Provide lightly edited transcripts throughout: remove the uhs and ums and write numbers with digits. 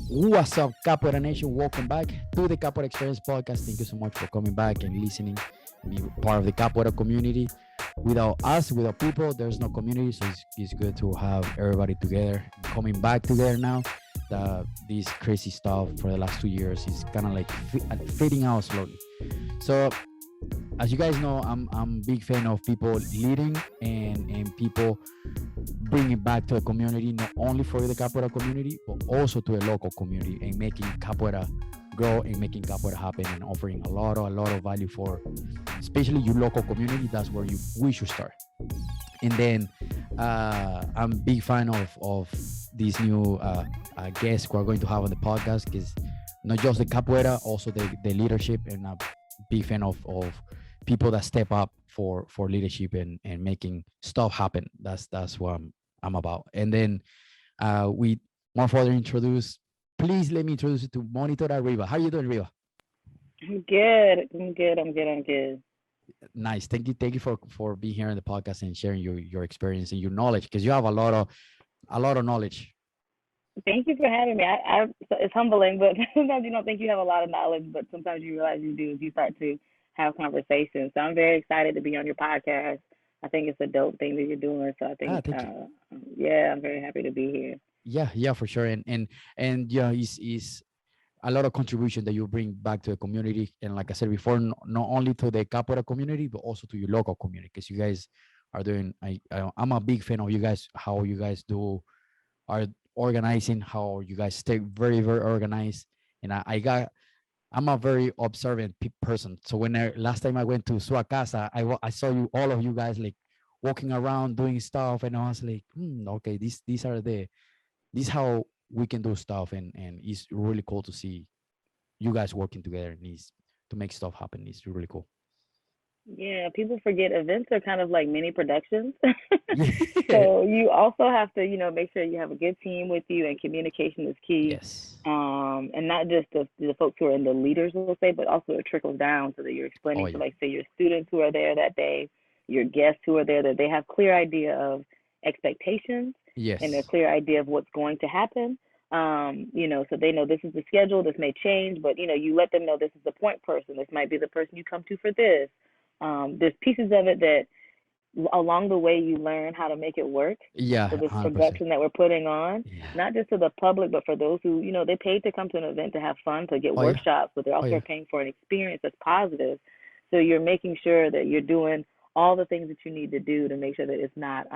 What's up, Capoeira Nation? Welcome back to the Capoeira Experience Podcast. Thank you so much for coming back and listening and be part of the Capoeira community. Without us, without people, there's no community. So it's good to have everybody together, coming back together now. This crazy stuff for the last 2 years is kind of like fading out slowly. So as you guys know, I'm big fan of people leading and people bringing back to a community, not only for the capoeira community, but also to a local community and making capoeira grow and making capoeira happen and offering a lot of value for, especially your local community. That's where we should start. And then I'm a big fan of these new guests who are going to have on the podcast, because not just the capoeira, also the leadership, and a big fan of people that step up for leadership and making stuff happen. That's what I'm about. And then with more further introduce, please let me introduce you to Monitora Reba. How you doing, Reba? I'm good. I'm good. Nice. Thank you for being here on the podcast and sharing your experience and your knowledge, because you have a lot of knowledge. Thank you for having me. It's humbling, but sometimes you don't think you have a lot of knowledge, but sometimes you realize you do as you start to have conversations. So I'm very excited to be on your podcast. I think it's a dope thing that you're doing. So I think, Thank you. yeah, I'm very happy to be here. Yeah, for sure. And yeah, is a lot of contribution that you bring back to the community. And like I said before, not only to the capoeira community, but also to your local community, because you guys are doing. I'm a big fan of you guys. How you guys are organizing. How you guys stay very organized. And I'm a very observant person. So last time I went to Sua Casa, I saw all of you guys like walking around doing stuff, and I was like, okay, this how we can do stuff, and it's really cool to see you guys working together and is to make stuff happen. It's really cool. Yeah, people forget events are kind of like mini productions. Yeah. So you also have to, make sure you have a good team with you, and communication is key. Yes. And not just the folks who are in the leaders will say, but also it trickles down so that you're Oh explaining to, yeah. like, say, your students who are there that day, your guests who are there, that they have clear idea of expectations and a Yes. clear idea of what's going to happen. So they know this is the schedule, this may change, but you let them know this is the point person. This might be the person you come to for this. There's pieces of it that along the way you learn how to make it work. Yeah. So this 100%. production that we're putting on, Yeah. not just to the public, but for those who, they paid to come to an event to have fun, to get Oh yeah. workshops, but they're Oh also yeah. paying for an experience that's positive. So you're making sure that you're doing all the things that you need to do to make sure that it's not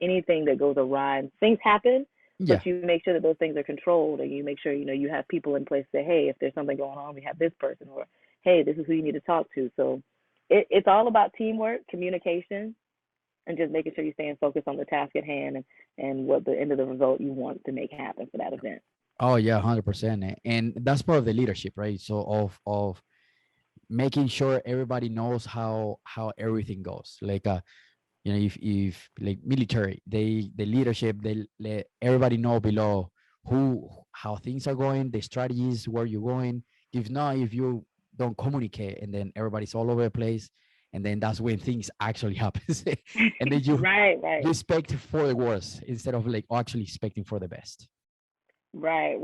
anything that goes awry. Things happen, Yeah. but you make sure that those things are controlled, and you make sure you have people in place to say, hey, if there's something going on, we have this person, or hey, this is who you need to talk to. So it's all about teamwork, communication, and just making sure you're staying focused on the task at hand, and what the end of the result you want to make happen for that event. Oh yeah. 100%. And that's part of the leadership, right? So of making sure everybody knows how everything goes. Like if like military, the leadership, they let everybody know below how things are going, the strategies, where you're going. If not, if you don't communicate, and then everybody's all over the place, and then that's when things actually happens. And then Right, you right. expect for the worst instead of like actually expecting for the best. Right.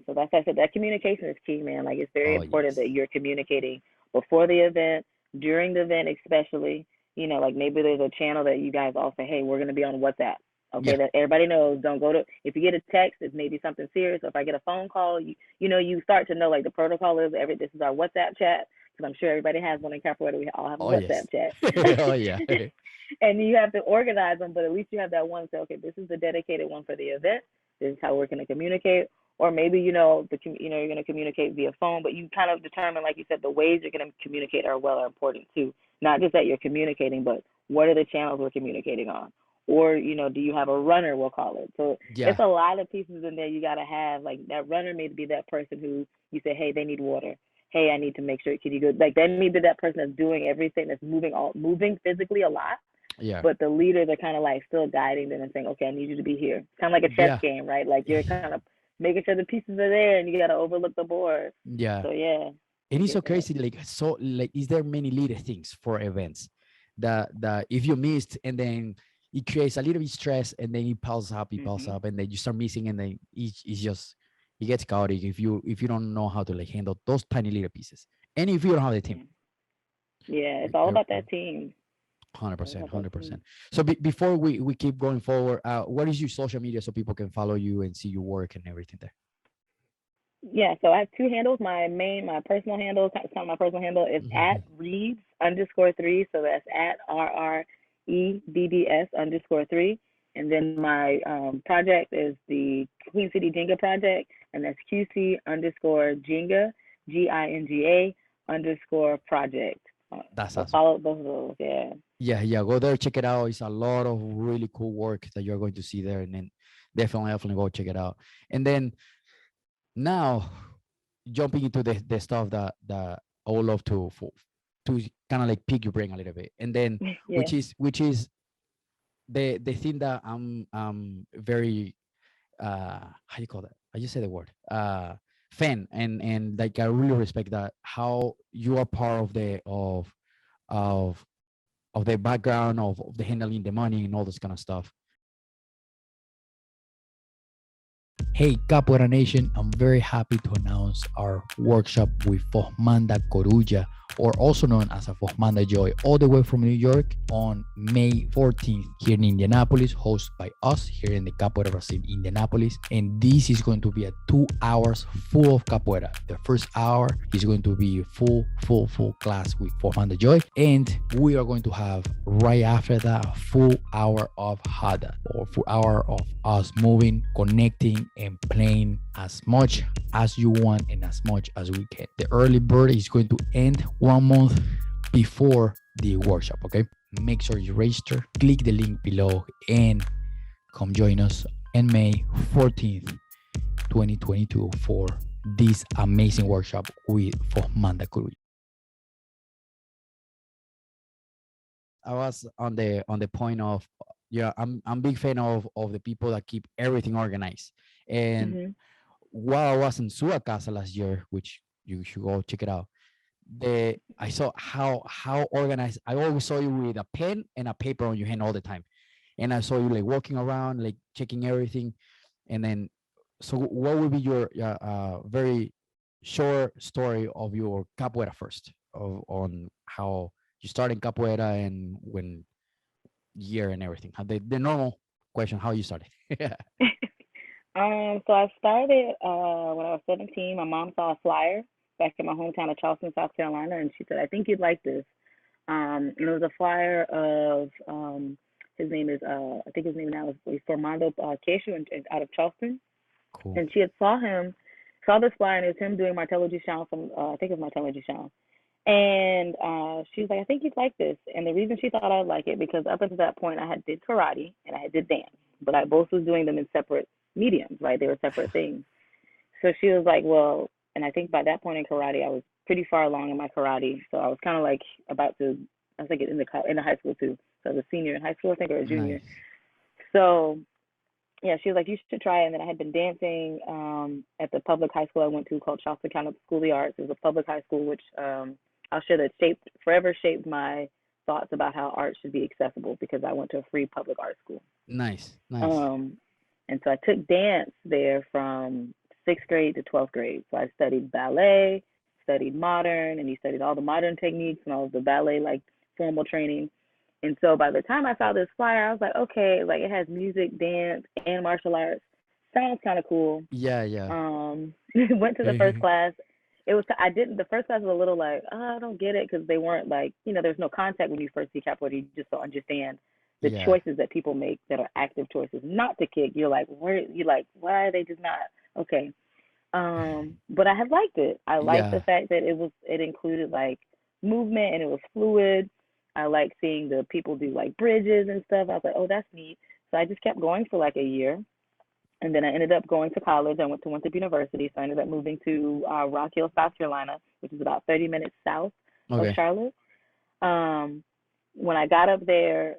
So that's why I said that communication is key, man. Like, it's very Oh important yes. that you're communicating before the event, during the event, especially. Like, maybe there's a channel that you guys all say, hey, we're gonna be on WhatsApp. Okay, Yeah. that everybody knows. Don't go to, if you get a text, it's maybe something serious. Or if I get a phone call, you start to know, like, the protocol is this is our WhatsApp chat, because I'm sure everybody has one in Capoeira. We all have a Oh yes. WhatsApp chat. Oh yeah. And you have to organize them, but at least you have that one. Say, okay, this is the dedicated one for the event. This is how we're going to communicate. Or maybe you're going to communicate via phone, but you kind of determine, like you said, the ways you're going to communicate are important too. Not just that you're communicating, but what are the channels we're communicating on? Or do you have a runner? We'll call it. So it's Yeah. a lot of pieces in there you got to have. Like, that runner may be that person who you say, hey, they need water. Hey, I need to make sure. Can you go? Like, that may be that person that's doing everything, that's moving physically a lot, Yeah. but the leaders are kind of like still guiding them and saying, okay, I need you to be here. It's kind of like a chess Yeah. game, right? Like, you're kind of making sure the pieces are there, and you got to overlook the board. Yeah. So yeah, And I it's so get that. crazy. Like, so like, is there many little things for events that if you missed, and then it creates a little bit stress, and then it piles up, Mhm. and then you start missing, and then it's just it gets chaotic if you don't know how to like handle those tiny little pieces, and if you don't have the team. Yeah, it's all about that team. 100%, 100%. So before we keep going forward, what is your social media so people can follow you and see your work and everything there? Yeah, so I have two handles. My personal handle, kind of my personal handle is at Mhm. Reeves_3. So that's at RREBBS_3. And then my project is the Queen City Jenga Project, and that's QC_Jenga, GINGA_project. That's So awesome. follow both of those. Yeah. Yeah, go there, check it out. It's a lot of really cool work that you're going to see there, and then definitely go check it out. And then now jumping into the stuff that I would love to kind of like pick your brain a little bit, and then Yeah. which is the thing that I'm very how do you call that? I just say the word fan, and like I really respect that how you are part of of the background of the handling the money and all this kind of stuff. Hey, Capoeira Nation, I'm very happy to announce our workshop with Formanda Coruja, or also known as a Formanda Joy, all the way from New York on May 14th here in Indianapolis, hosted by us here in the Capoeira Brazil, Indianapolis. And this is going to be a 2 hours full of Capoeira. The first hour is going to be full class with Formanda Joy. And we are going to have right after that a full hour of Hada, or full hour of us moving, connecting, and playing as much as you want and as much as we can. The early bird is going to end 1 month before the workshop. Okay, make sure you register, click the link below, and come join us on May 14th 2022 for this amazing workshop with Formanda Coruja. I was on the point of, yeah, I'm big fan of the people that keep everything organized. And Mhm. while I was in Sua Casa last year, which you should go check it out, I saw how organized. I always saw you with a pen and a paper on your hand all the time, and I saw you like walking around, like checking everything. And then, so what would be your very short story of your capoeira first, of on how you started capoeira and when year and everything? How the normal question, how you started? Yeah. So I started when I was 17. My mom saw a flyer back in my hometown of Charleston, South Carolina, and she said, "I think you'd like this." And it was a flyer of his name is I think his name now is Formando Queixo out of Charleston, Cool. and she had saw this flyer, and it was him doing Martello Duchamp from I think it was Martello Duchamp. And she was like, "I think you'd like this." And the reason she thought I'd like it because up until that point I had did karate and I had did dance, but I both was doing them in separate mediums, right? They were separate things. So she was like, "Well," and I think by that point in karate I was pretty far along in my karate, so I was kind of like about to, I was like in the high school too. So I was a senior in high school, I think, or a junior. Nice. So yeah, she was like, "You should try it." And then I had been dancing at the public high school I went to called Charleston County School of the Arts. It was a public high school, which I'll share that forever shaped my thoughts about how art should be accessible because I went to a free public art school. Nice. Um, and so I took dance there from sixth grade to 12th grade. So I studied ballet, studied modern, and he studied all the modern techniques and all of the ballet, like formal training. And so by the time I saw this flyer, I was like, okay, like it has music, dance, and martial arts. Sounds kind of cool. Yeah. Went to the first class. I didn't, the first class was a little like, oh, I don't get it because they weren't like, there's no contact when you first see capoeira. You just don't understand the Yeah. choices that people make that are active choices not to kick. You're like, why are they just not? Okay. But I have liked it. I liked the Yeah. fact that it included like movement and it was fluid. I like seeing the people do like bridges and stuff. I was like, oh, that's neat. So I just kept going for like a year. And then I ended up going to college. I went to Winthrop University. So I ended up moving to Rock Hill, South Carolina, which is about 30 minutes south of Okay. Charlotte. When I got up there,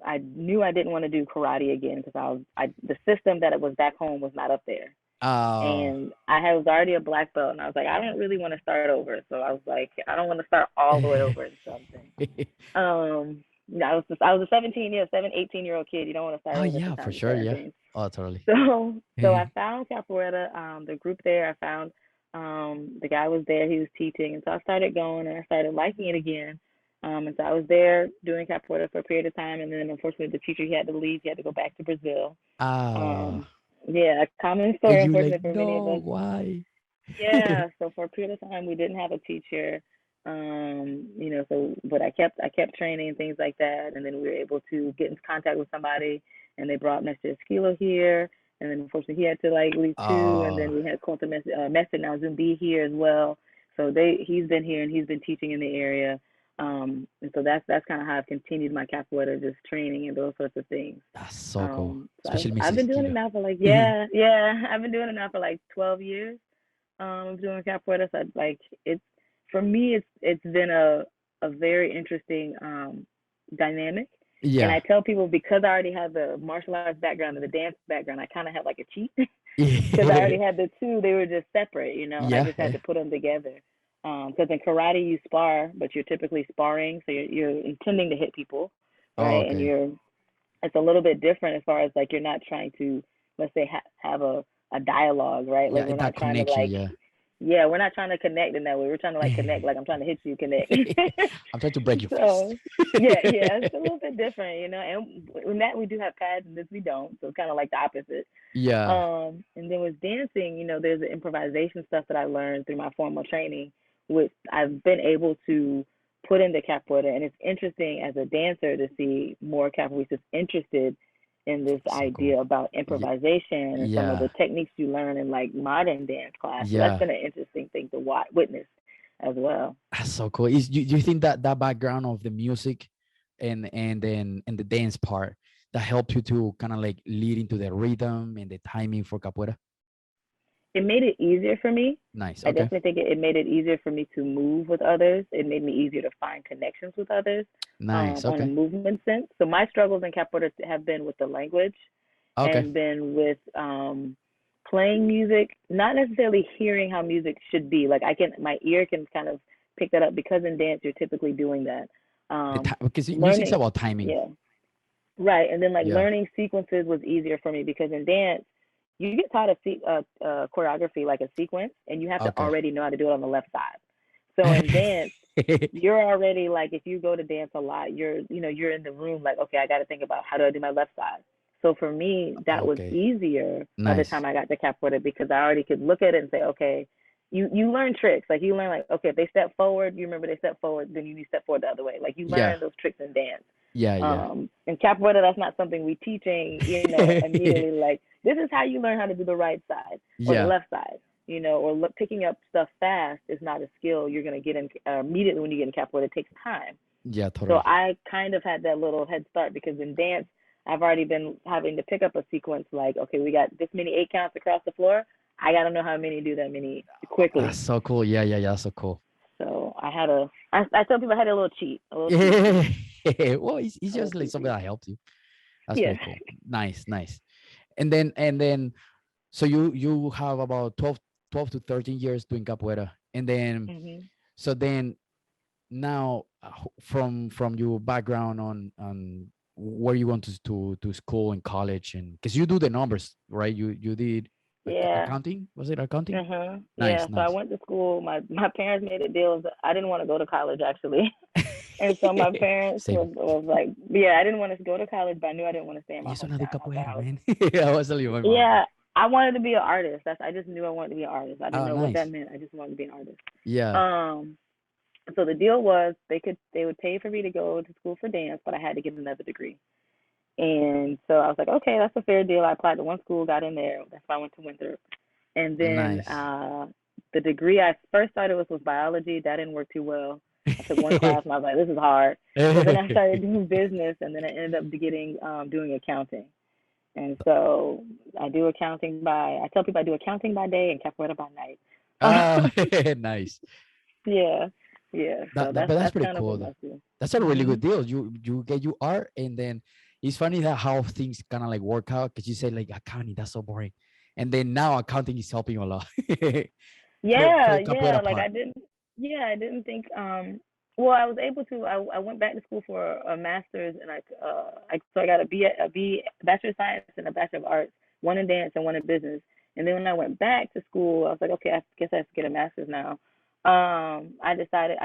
I knew I didn't want to do karate again because the system that it was back home was not up there. Oh. And was already a black belt, and I was like, I don't really want to start over. So I was like, I don't want to start all the way over and something. I was a 18-year-old kid. You don't want to start Oh over yeah, for sometimes with sure. certain Yeah. things. Oh, totally. So I found Capoeira, the group there. I found the guy was there. He was teaching, and so I started going, and I started liking it again. And so I was there doing Capoeira for a period of time, and then unfortunately the teacher, he had to leave. He had to go back to Brazil. Ah, Um, yeah, a common and story, you like, unfortunately for many of no, us. why? Yeah, so for a period of time we didn't have a teacher. So but I kept training and things like that, and then we were able to get in contact with somebody, and they brought Mr. Esquilo here, and then unfortunately he had to like leave too, and then Oh, we had Colton Messer now Zumbi here as well. So he's been here and he's been teaching in the area. And so that's kind of how I've continued my capoeira, just training and those sorts of things. that's so cool. So I've Especially I've Mrs. been doing it Kilo. now for like yeah, I've been doing it now for like 12 years. Doing capoeira. So like it's for me, it's been a very interesting dynamic. And I Yeah. tell people, because I already have the martial arts background and the dance background, I kind of have like a cheat because I Yeah. already had the two. They were just separate, and I Yeah. just had to put them together. Because in karate you spar, but you're typically sparring, so you're intending to hit people, Oh, right? And okay. it's a little bit different as far as like you're not trying to, let's say, have a dialogue, right? Like Yeah, we're that not trying to connection. like, Yeah. yeah, we're not trying to connect in that way. We're trying to like connect, like I'm trying to hit you, connect. I'm trying to break your face. So yeah, it's a little bit different, And in that we do have pads, and this we don't, so it's kind of like the opposite. Yeah. And then with dancing, there's the improvisation stuff that I learned through my formal training, which I've been able to put into capoeira. And it's interesting as a dancer to see more capoeiristas interested in this That's so cool. idea about Yeah. improvisation and some of Yeah. the techniques you learn in like modern dance class. So that's Yeah. been an interesting thing to witness as well. That's so cool. You think that that background of the music and then and the dance part that helped you to kind of like lead into the rhythm and the timing for capoeira? It made it easier for me. Nice. I Okay. definitely think it made it easier for me to move with others. It made me easier to find connections with others Nice. on a Okay. movement sense. So my struggles in capoeira have been with the language Okay. and been with playing music, not necessarily hearing how music should be. Like my ear can kind of pick that up because in dance you're typically doing that. Because music's Learning, about timing. yeah, right. And then like Yeah. learning sequences was easier for me because in dance you get taught choreography like a sequence, and you have to Okay. already know how to do it on the left side. So in dance, you're already like, if you go to dance a lot, you're in the room like, okay, I got to think about how do I do my left side. So for me, that was Okay. easier by the Nice. time I got to capoeira because I already could look at it and say, okay, you learn tricks. Like you learn like, okay, if they step forward, you remember they step forward, then you need to step forward the other way. Like you Yeah. learn those tricks in dance. Yeah. Yeah. In capoeira, that's not something we teaching, immediately. Like this is how you learn how to do the right side or the Yeah. left side, or picking up stuff fast is not a skill you're gonna get in immediately when you get in capoeira. It takes time. Yeah. So Totally. I kind of had that little head start because in dance, I've already been having to pick up a sequence like, okay, we got this many 8 counts across the floor. I got to know how many do that many That's quickly. so cool. Yeah. Yeah. Yeah. So cool. So I tell people I had a little cheat Yeah. sheet, Well, it's a little just like cheat something sheet. that helps you. That's Yeah. pretty cool. Nice. Nice. And then so you have about 12 to 13 years doing capoeira, and then Mhm. so then now from your background on where you went to school and college, and because you do the numbers, right? You did Yeah. accounting. Was it accounting? Yeah. Nice. So I Nice. went to school. My parents made a deal. I didn't want to go to college actually, and so my parents Same. was like, yeah, I didn't want to go to college, but I knew I didn't want to stay in You my just wanna do hometown. So capoeira, man. I was telling you my mom that. yeah, I wanted to be an artist. I just knew I wanted to be an artist. I didn't Oh, know what that nice. meant. I just wanted to be an artist. Yeah. Um, so the deal was they would pay for me to go to school for dance, but I had to get another degree. And so I was like, okay, that's a fair deal. I applied to one school, got in there. That's why I went to Winthrop. And then Nice. the degree I first started with was biology. That didn't work too well. I took one class and I was like, this is hard. So then I started doing business, and then I ended up doing accounting. And so I do accounting I tell people I do accounting by day and capoeira by night. Oh, nice. Yeah, yeah. So But that's that's pretty kind of cool what though. I do. That's a really good Mhm. deal. You get you art, and then it's funny that how things kind of like work out, because you say like accounting, that's so boring, and then now accounting is helping you a lot for Yeah, the yeah. capoeira Like part. I didn't. Yeah, I didn't think. Well, I was able to. I went back to school for a master's, and I got a B Bachelor of Science and a Bachelor of Arts one in dance and one in business. And then when I went back to school, I was like, okay, I guess I have to get a master's now. I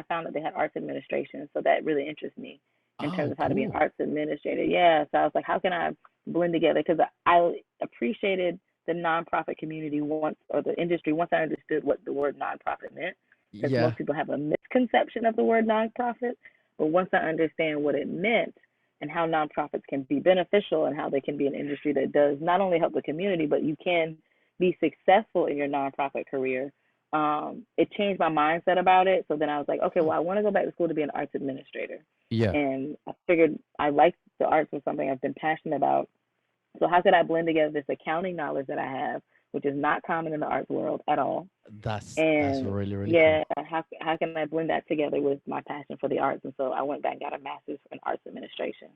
found that they had arts administration, so that really interests me in terms Oh, of how to be an cool. arts administrator. Yeah, so I was like, how can I blend together? Because I appreciated the nonprofit community once, or the industry, once I understood what the word nonprofit meant. Because Yeah. most people have a misconception of the word nonprofit, but once I understand what it meant and how nonprofits can be beneficial and how they can be an industry that does not only help the community, but you can be successful in your nonprofit career, it changed my mindset about it. So then I was like, okay, Hmm. well, I want to go back to school to be an arts administrator. Yeah. And I figured I liked the arts was something I've been passionate about. So how could I blend together this accounting knowledge that I have, which is not common in the arts world at all? That's And really, really cool. yeah, how can I blend that together with my passion for the arts? And so I went back and got a master's in arts administration.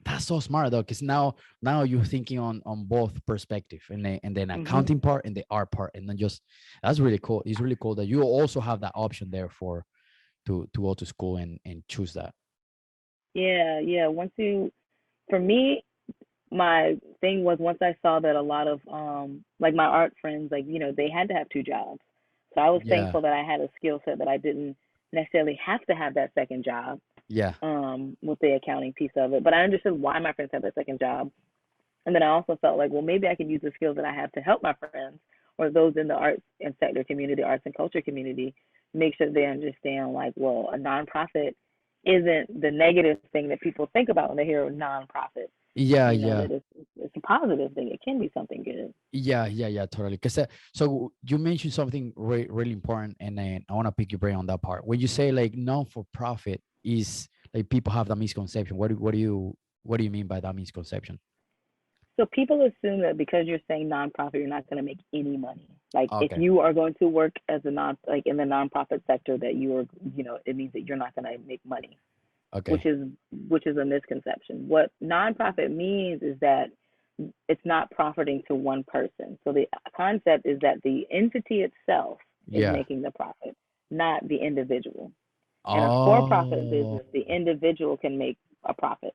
That's so smart though, because now you're thinking on both perspective, and then Hmm. accounting part and the art part, and then just that's really cool. It's really cool that you also have that option there for to go to school and choose that. Yeah, yeah. For me, my thing was once I saw that a lot of like my art friends, like, they had to have two jobs. So I was Yeah. thankful that I had a skill set that I didn't necessarily have to have that second job, Yeah. with the accounting piece of it. But I understood why my friends had that second job. And then I also felt like, well, maybe I could use the skills that I have to help my friends or those in the arts and sector community, arts and culture community, make sure they understand, like, well, a nonprofit isn't the negative thing that people think about when they hear a nonprofit. Yeah. Yeah. That it's a positive thing. It can be something good. Yeah. Yeah. Yeah. Totally. Because so you mentioned something really important, and then I want to pick your brain on that part. When you say like non for profit is like people have that misconception. What do you mean by that misconception? So people assume that because you're saying nonprofit, you're not going to make any money. Like if Okay. you are going to work as a like in the nonprofit sector, that you are, it means that you're not going to make money, which Okay. is which is a misconception. What nonprofit means is that it's not profiting to one person. So the concept is that the entity itself is Yeah. making the profit, not the individual. In a for-profit Oh. business, the individual can make a profit.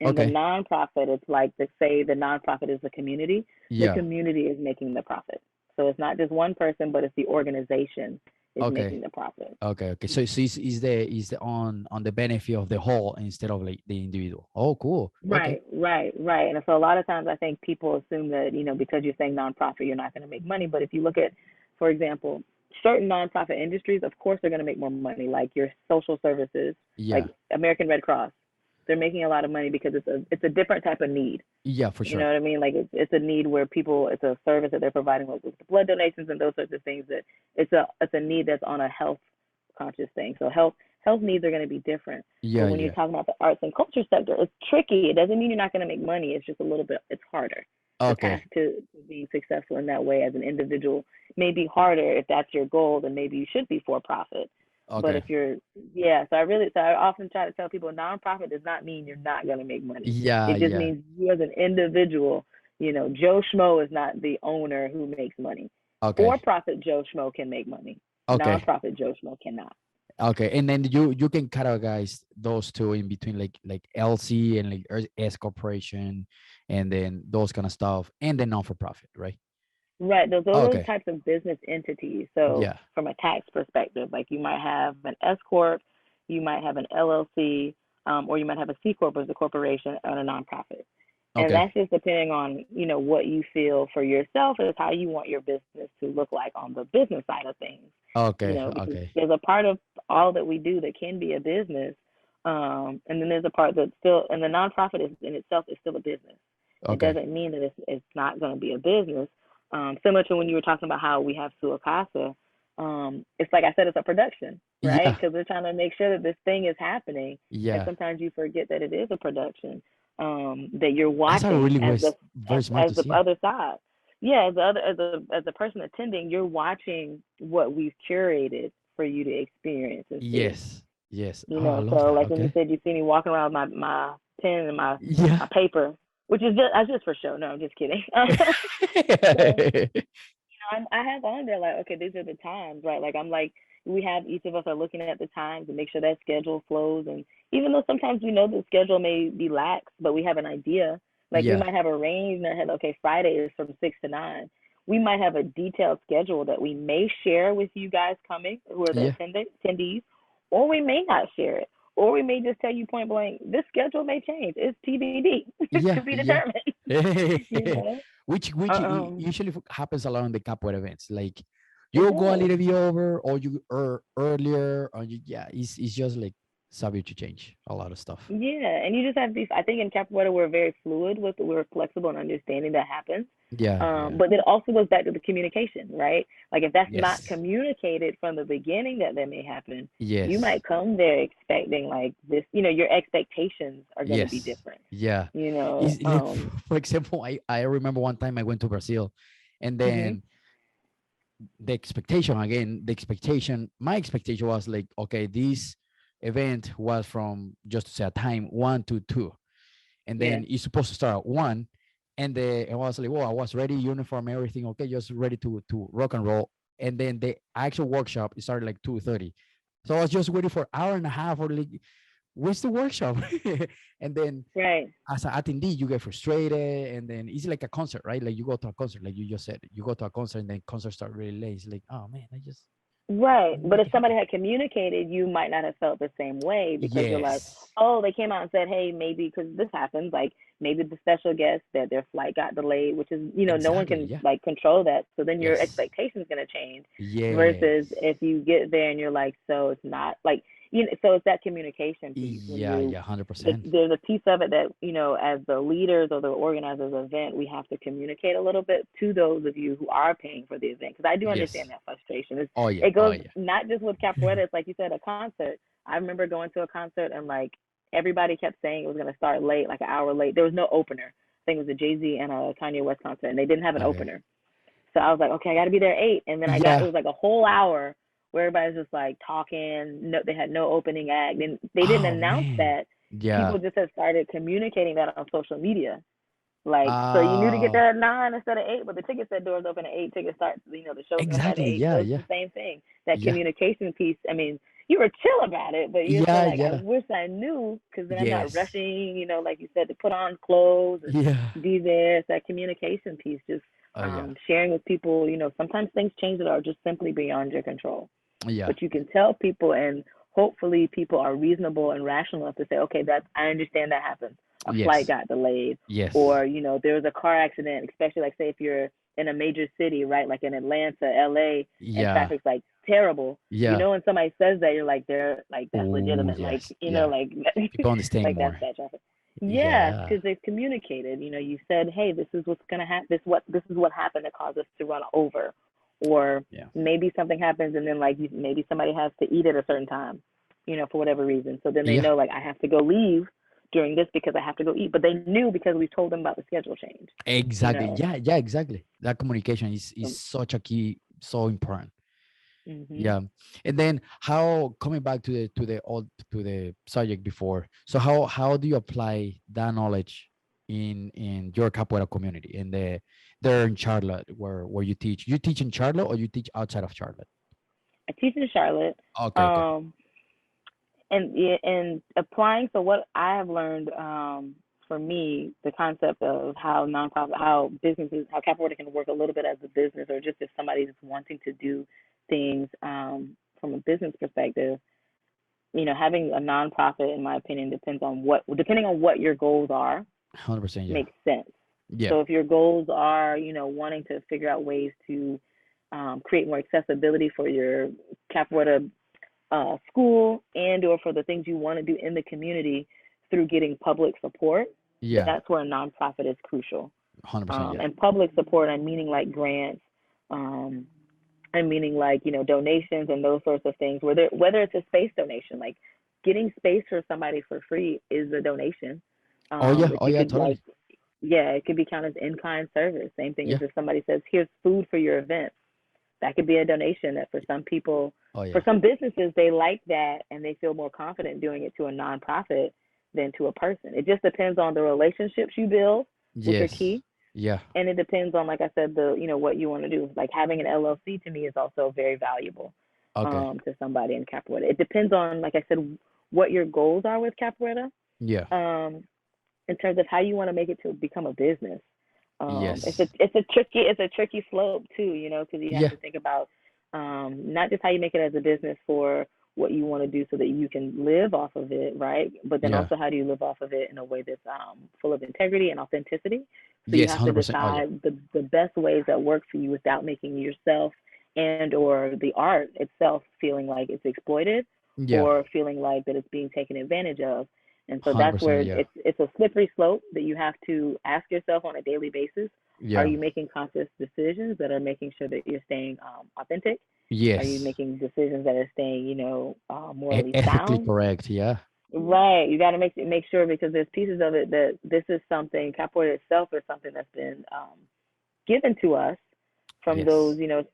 In the Okay. nonprofit, it's like to say the nonprofit is the Yeah. community is making the profit. So it's not just one person, but it's the organization is Okay. making the profit. Okay. Okay. So is the on the benefit of the whole instead of like the individual. Oh, cool. Okay. Right. And so a lot of times I think people assume that, because you're saying nonprofit, you're not going to make money. But if you look at, for example, certain nonprofit industries, of course they're going to make more money, like your social services, like Yeah. American Red Cross. They're making a lot of money because it's a different type of need. Yeah, for You know sure. what I mean? Like it's a need where people, it's a service that they're providing with the blood donations and those sorts of things. That it's a need that's on a health conscious thing. So health needs are going to be different. But Yeah. when you're Yeah. talking about the arts and culture sector, it's tricky. It doesn't mean you're not going to make money. It's just a little bit. It's harder. The path Okay. to being successful in that way as an individual may be harder. If that's your goal, then maybe you should be for profit. But Okay. if you're, yeah, so I often try to tell people nonprofit does not mean you're not going to make money. Yeah. It just Yeah. means you as an individual, Joe Schmo is not the owner who makes money. For Okay. profit Joe Schmo can make money. Okay. Nonprofit Joe Schmo cannot. Okay. And then you can categorize those two in between like LC and like S corporation, and then those kind of stuff, and then non for profit, right? Right. Those are Okay. types of business entities. So Yeah. from a tax perspective, like you might have an S corp, you might have an LLC, or you might have a C corp as a corporation and a nonprofit. And Okay. that's just depending on what you feel for yourself is how you want your business to look like on the business side of things. Okay. Because Okay. there's a part of all that we do that can be a business, and then there's a part that's still, and the nonprofit is in itself is still a business. It Okay. doesn't mean that it's not going to be a business. Similar to when you were talking about how we have Suakasa, it's like I said, it's a production, right? Yeah. Because we're trying to make sure that this thing is happening, and Yeah. sometimes you forget that it is a production, that you're That's a watching really as the very smart as to the see. other side. Yeah, as a person attending, you're watching what we've curated for you to experience and see. Yes. Yes. Oh, I love So that. like when you Okay. said you see me walking around with my pen and my Yeah. paper, which is just for show. No, I'm just kidding. So I have on there like, okay, these are the times, right? Like I'm like, we have each of us are looking at the times and make sure that schedule flows. And even though sometimes we know the schedule may be lax, but we have an idea. Like we Yeah. might have a range in our head, okay, Friday is from 6 to 9. We might have a detailed schedule that we may share with you guys coming, who are the Yeah. attendees, or we may not share it. Or we may just tell you point blank, this schedule may change. It's TBD to Yeah. be Yeah. determined. You know? Which Um, usually happens a lot in the capoeira events. Like it you go a does. little bit over, or you earlier, or yeah, it's just like subject to change a lot of stuff. Yeah, and you just have these. I think in capoeira we're very fluid with we're flexible and understanding that happens. Yeah, yeah, But it also goes back to the communication, right? Like if that's not yes, communicated from the beginning that may happen, you yes, might come there expecting like this. Your expectations are going to be yes, different. yeah. You know. Is like for example, I remember one time I went to Brazil, and Mhm. then the expectation again, my expectation was like, okay, this event was from, just to say a time, 1 to 2, and Yeah. then it's supposed to start at 1, and I was like, well, I was ready, uniform, everything, okay, just ready to rock and roll, and then the actual workshop started like 2:30, so I was just waiting for hour and a half, or like, where's the workshop? And then Right. as an attendee, you get frustrated, and then it's like a concert, right? Like you go to a concert, like you just said, you go to a concert, and then concert start really late. It's like, oh man, I Right. didn't But make if it somebody happen. had communicated, you might not have felt the same way because you're like, Yes, oh, they came out and said, hey, maybe because this happens, like maybe the special guest that their flight got delayed, which is, no one exactly. can Yeah. like control that. So then your Yes. expectation's going to change versus Yes. if you get there and you're like, so it's not like, so it's that communication piece when Yeah. you, Yeah. 100%. there's a piece of it that, as the leaders or the organizers of the event, we have to communicate a little bit to those of you who are paying for the event. Because I do understand Yes. that frustration. Oh yeah. It Oh goes yeah. not just with capoeira. It's like you said, a concert. I remember going to a concert and like everybody kept saying it was gonna start late, like an hour late. There was no opener. I think it was a Jay-Z and a Kanye West concert, and they didn't have an Okay. opener. So I was like, okay, I got to be there at 8, and then it Yeah. was like a whole hour where everybody's just like talking. No, they had no opening act, and they didn't Oh announce man. that. People Yeah. just had started communicating that on social media. Like, so you knew to get Oh, there at 9 instead of 8, but the ticket said doors open at 8. Tickets start, the show's gonna start at exactly. 8. Yeah. So it's Yeah. the same thing. That Yeah. communication piece. I mean, you were chill about it, but you're still Yeah. like, I Yeah. wish I knew, because then I'm not Yes. rushing. Like you said, to put on clothes Yeah. and be there. It's that communication piece, just Oh yeah. sharing with people. Sometimes things change that are just simply beyond your control, Yeah. but you can tell people, and hopefully people are reasonable and rational enough to say, okay, I understand that happens. A flight Yes. got delayed, Yes. or there was a car accident, especially like say if you're in a major city, right, like in Atlanta, LA, and Yeah. traffic's like terrible. Yeah. When somebody says that, you're like, they're like, that's Oh legitimate, like yes. Yeah. like People understand like that's more. bad traffic. Yeah, Yeah. because they've communicated. You said, hey, this is what's gonna happen. This is what happened that caused us to run over, or Yeah. maybe something happens and then like maybe somebody has to eat at a certain time, for whatever reason. So then they Yeah. know like I have to go leave during this because I have to go eat. But they knew because we told them about the schedule change. You Exactly. know. Yeah. Yeah. Exactly. That communication is So, such a key, so important. mhm. Yeah. And then how, coming back to the subject before, so how do you apply that knowledge in your capoeira community, in there in Charlotte, where you teach? You teach in Charlotte, or you teach outside of Charlotte? I teach in Charlotte. Okay. Okay. Um, and applying, so what I have learned, for me, the concept of how nonprofit, how businesses, how capoeira can work a little bit as a business, or just if somebody's wanting to do things, from a business perspective. Having a nonprofit, in my opinion, depending on what your goals are, 100%. Yeah. makes sense. Yeah. So if your goals are, wanting to figure out ways to, create more accessibility for your capoeira, school, and or for the things you want to do in the community through getting public support, Yeah. that's where a nonprofit is crucial. 100%. Yeah. And public support, I'm meaning like grants, um, I'm meaning like donations and those sorts of things. Whether it's a space donation, like getting space for somebody for free is a donation. Oh yeah. If Oh you yeah. could like, Totally. yeah, it could be counted as in-kind service. Same thing as Yeah. if somebody says, here's food for your event. That could be a donation. That for some people, Oh for yeah. some businesses, they like that and they feel more confident doing it to a nonprofit than to a person. It just depends on the relationships you build, which are Yes. key. Yeah. And it depends on, like I said, what you want to do. Like having an LLC to me is also very valuable, Okay. to somebody in capoeira. It depends on, like I said, what your goals are with capoeira. Yeah. Um, in terms of how you want to make it to become a business. It's a Yes. tricky slope too, you know, because you have Yeah. to think about not just how you make it as a business for what you want to do so that you can live off of it, right? But then Yeah. also how do you live off of it in a way that's full of integrity and authenticity. So you Yes. have to 100%. Oh yeah. decide the best ways that work for you without making yourself and or the art itself feeling like it's exploited Yeah. or feeling like that it's being taken advantage of. And so that's 100%. where Yeah. it's a slippery slope that you have to ask yourself on a daily basis. Are Yeah. you making conscious decisions that are making sure that you're staying authentic? Are you Yes. making decisions that are staying, morally Ethically sound? correct. Yeah. Right. You got to make sure because there's pieces of it that this is something capoeira itself is something that's been given to us from those, Yes.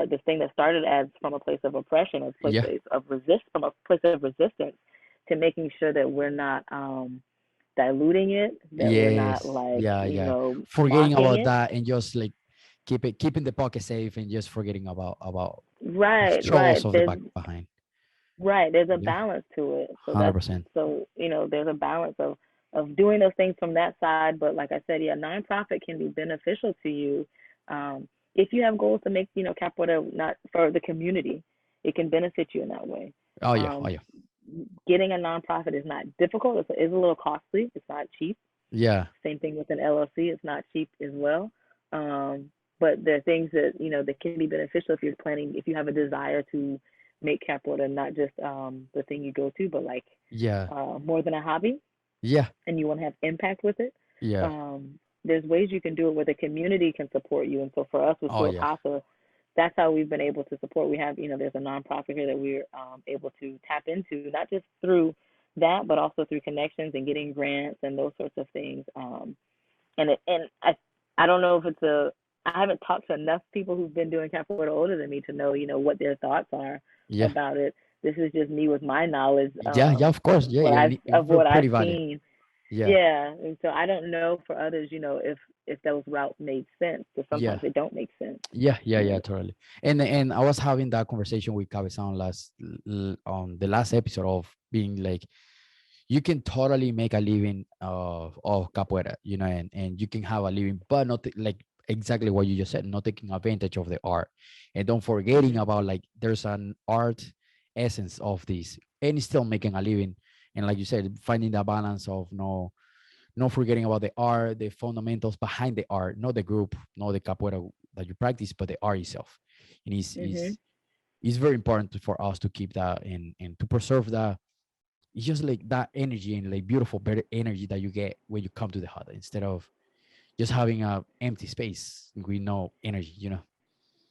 this thing that started as from a place of oppression, a place Yeah. of resist, from a place of resistance, to making sure that we're not diluting it, that we're not Yes. like Yeah. Yeah. Forgetting mocking about it. that and just like keeping the pocket safe and just forgetting about the Right, struggles right. of the back behind. There's a Yeah. balance to it. So that's 100%. so there's a balance of doing those things from that side. But like I said, yeah, nonprofit can be beneficial to you if you have goals to make capoeira not for the community. It can benefit you in that way. Oh yeah. Oh Um, yeah. Getting a nonprofit is not difficult. It's a little costly. It's not cheap. Yeah. Same thing with an LLC. It's not cheap as well. Um, but there are things that that can be beneficial if you're planning, if you have a desire to make capoeira not just the thing you go to, but like Yeah. more than a hobby, Yeah. and you want to have impact with it. Yeah. There's ways you can do it where the community can support you. And so for us with Oh Full yeah. Casa, that's how we've been able to support. We have, there's a nonprofit here that we're able to tap into, not just through that, but also through connections and getting grants and those sorts of things. And I don't know if I haven't talked to enough people who've been doing capoeira older than me to know what their thoughts are Yeah. about it. This is just me with my knowledge Yeah. Yeah. Of of course. Yeah. Yeah. We're what I've pretty valid. seen. Yeah. Yeah, and so I don't know for others, if those routes made sense, because Yeah. sometimes they don't make sense. Yeah, yeah, You yeah, know. totally. And I was having that conversation with Cabezon on the last episode of being like, you can totally make a living of capoeira, and you can have a living, but not like exactly what you just said, not taking advantage of the art, and don't forgetting Mhm. about like there's an art essence of this, and still making a living, and like you said, finding the balance of not forgetting about the art, the fundamentals behind the art, not the group, not the capoeira that you practice, but the art itself. And Mhm. it's very important for us to keep that and to preserve that. It's just like that energy and like beautiful, better energy that you get when you come to the hut instead of just having a empty space with no energy.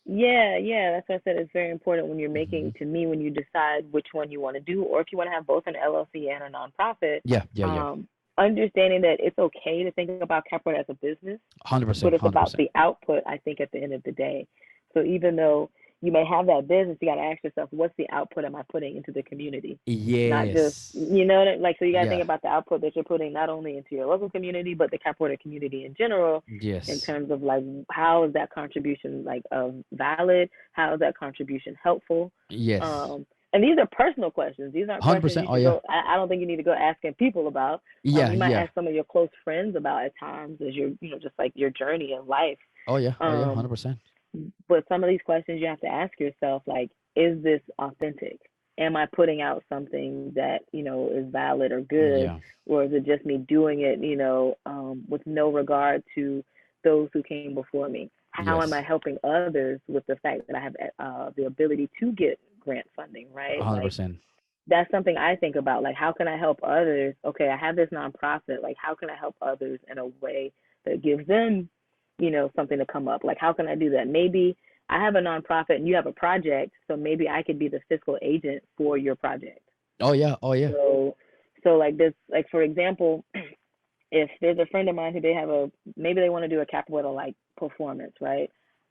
Yeah, yeah, that's what I said. It's very important when you're Hmm. making, to me, when you decide which one you want to do, or if you want to have both an LLC and a nonprofit, Yeah, yeah, yeah. um, understanding that it's okay to think about capoeira as a business, 100%, but it's about 100%. the output, I think, at the end of the day. So even though you may have that business, you got to ask yourself, what's the output am I putting into the community? Not just, Yes. like, so you got to think Yeah. about the output that you're putting not only into your local community, but the capoeira community in general, in Yes. terms of like, how is that contribution like valid? How is that contribution helpful? Yes. And these are personal questions. These aren't questions 100%. you Oh should yeah. go. I don't think you need to go asking people about. Yeah, You might yeah. ask some of your close friends about at times as your, just like your journey in life. Oh yeah. Oh yeah. Um, 100%. but some of these questions you have to ask yourself, like, is this authentic? Am I putting out something that, is valid or good? Yeah. Or is it just me doing it, with no regard to those who came before me? How am I Yes. helping others with the fact that I have the ability to get grant funding, right? Like, 100%. that's something I think about. Like, how can I help others? Okay, I have this nonprofit. Like, how can I help others in a way that gives them, something to come up? Like, how can I do that? Maybe I have a nonprofit and you have a project, so maybe I could be the fiscal agent for your project. Oh yeah. Oh yeah. So like this, like for example, if there's a friend of mine who maybe they want to do a capoeira like performance, right?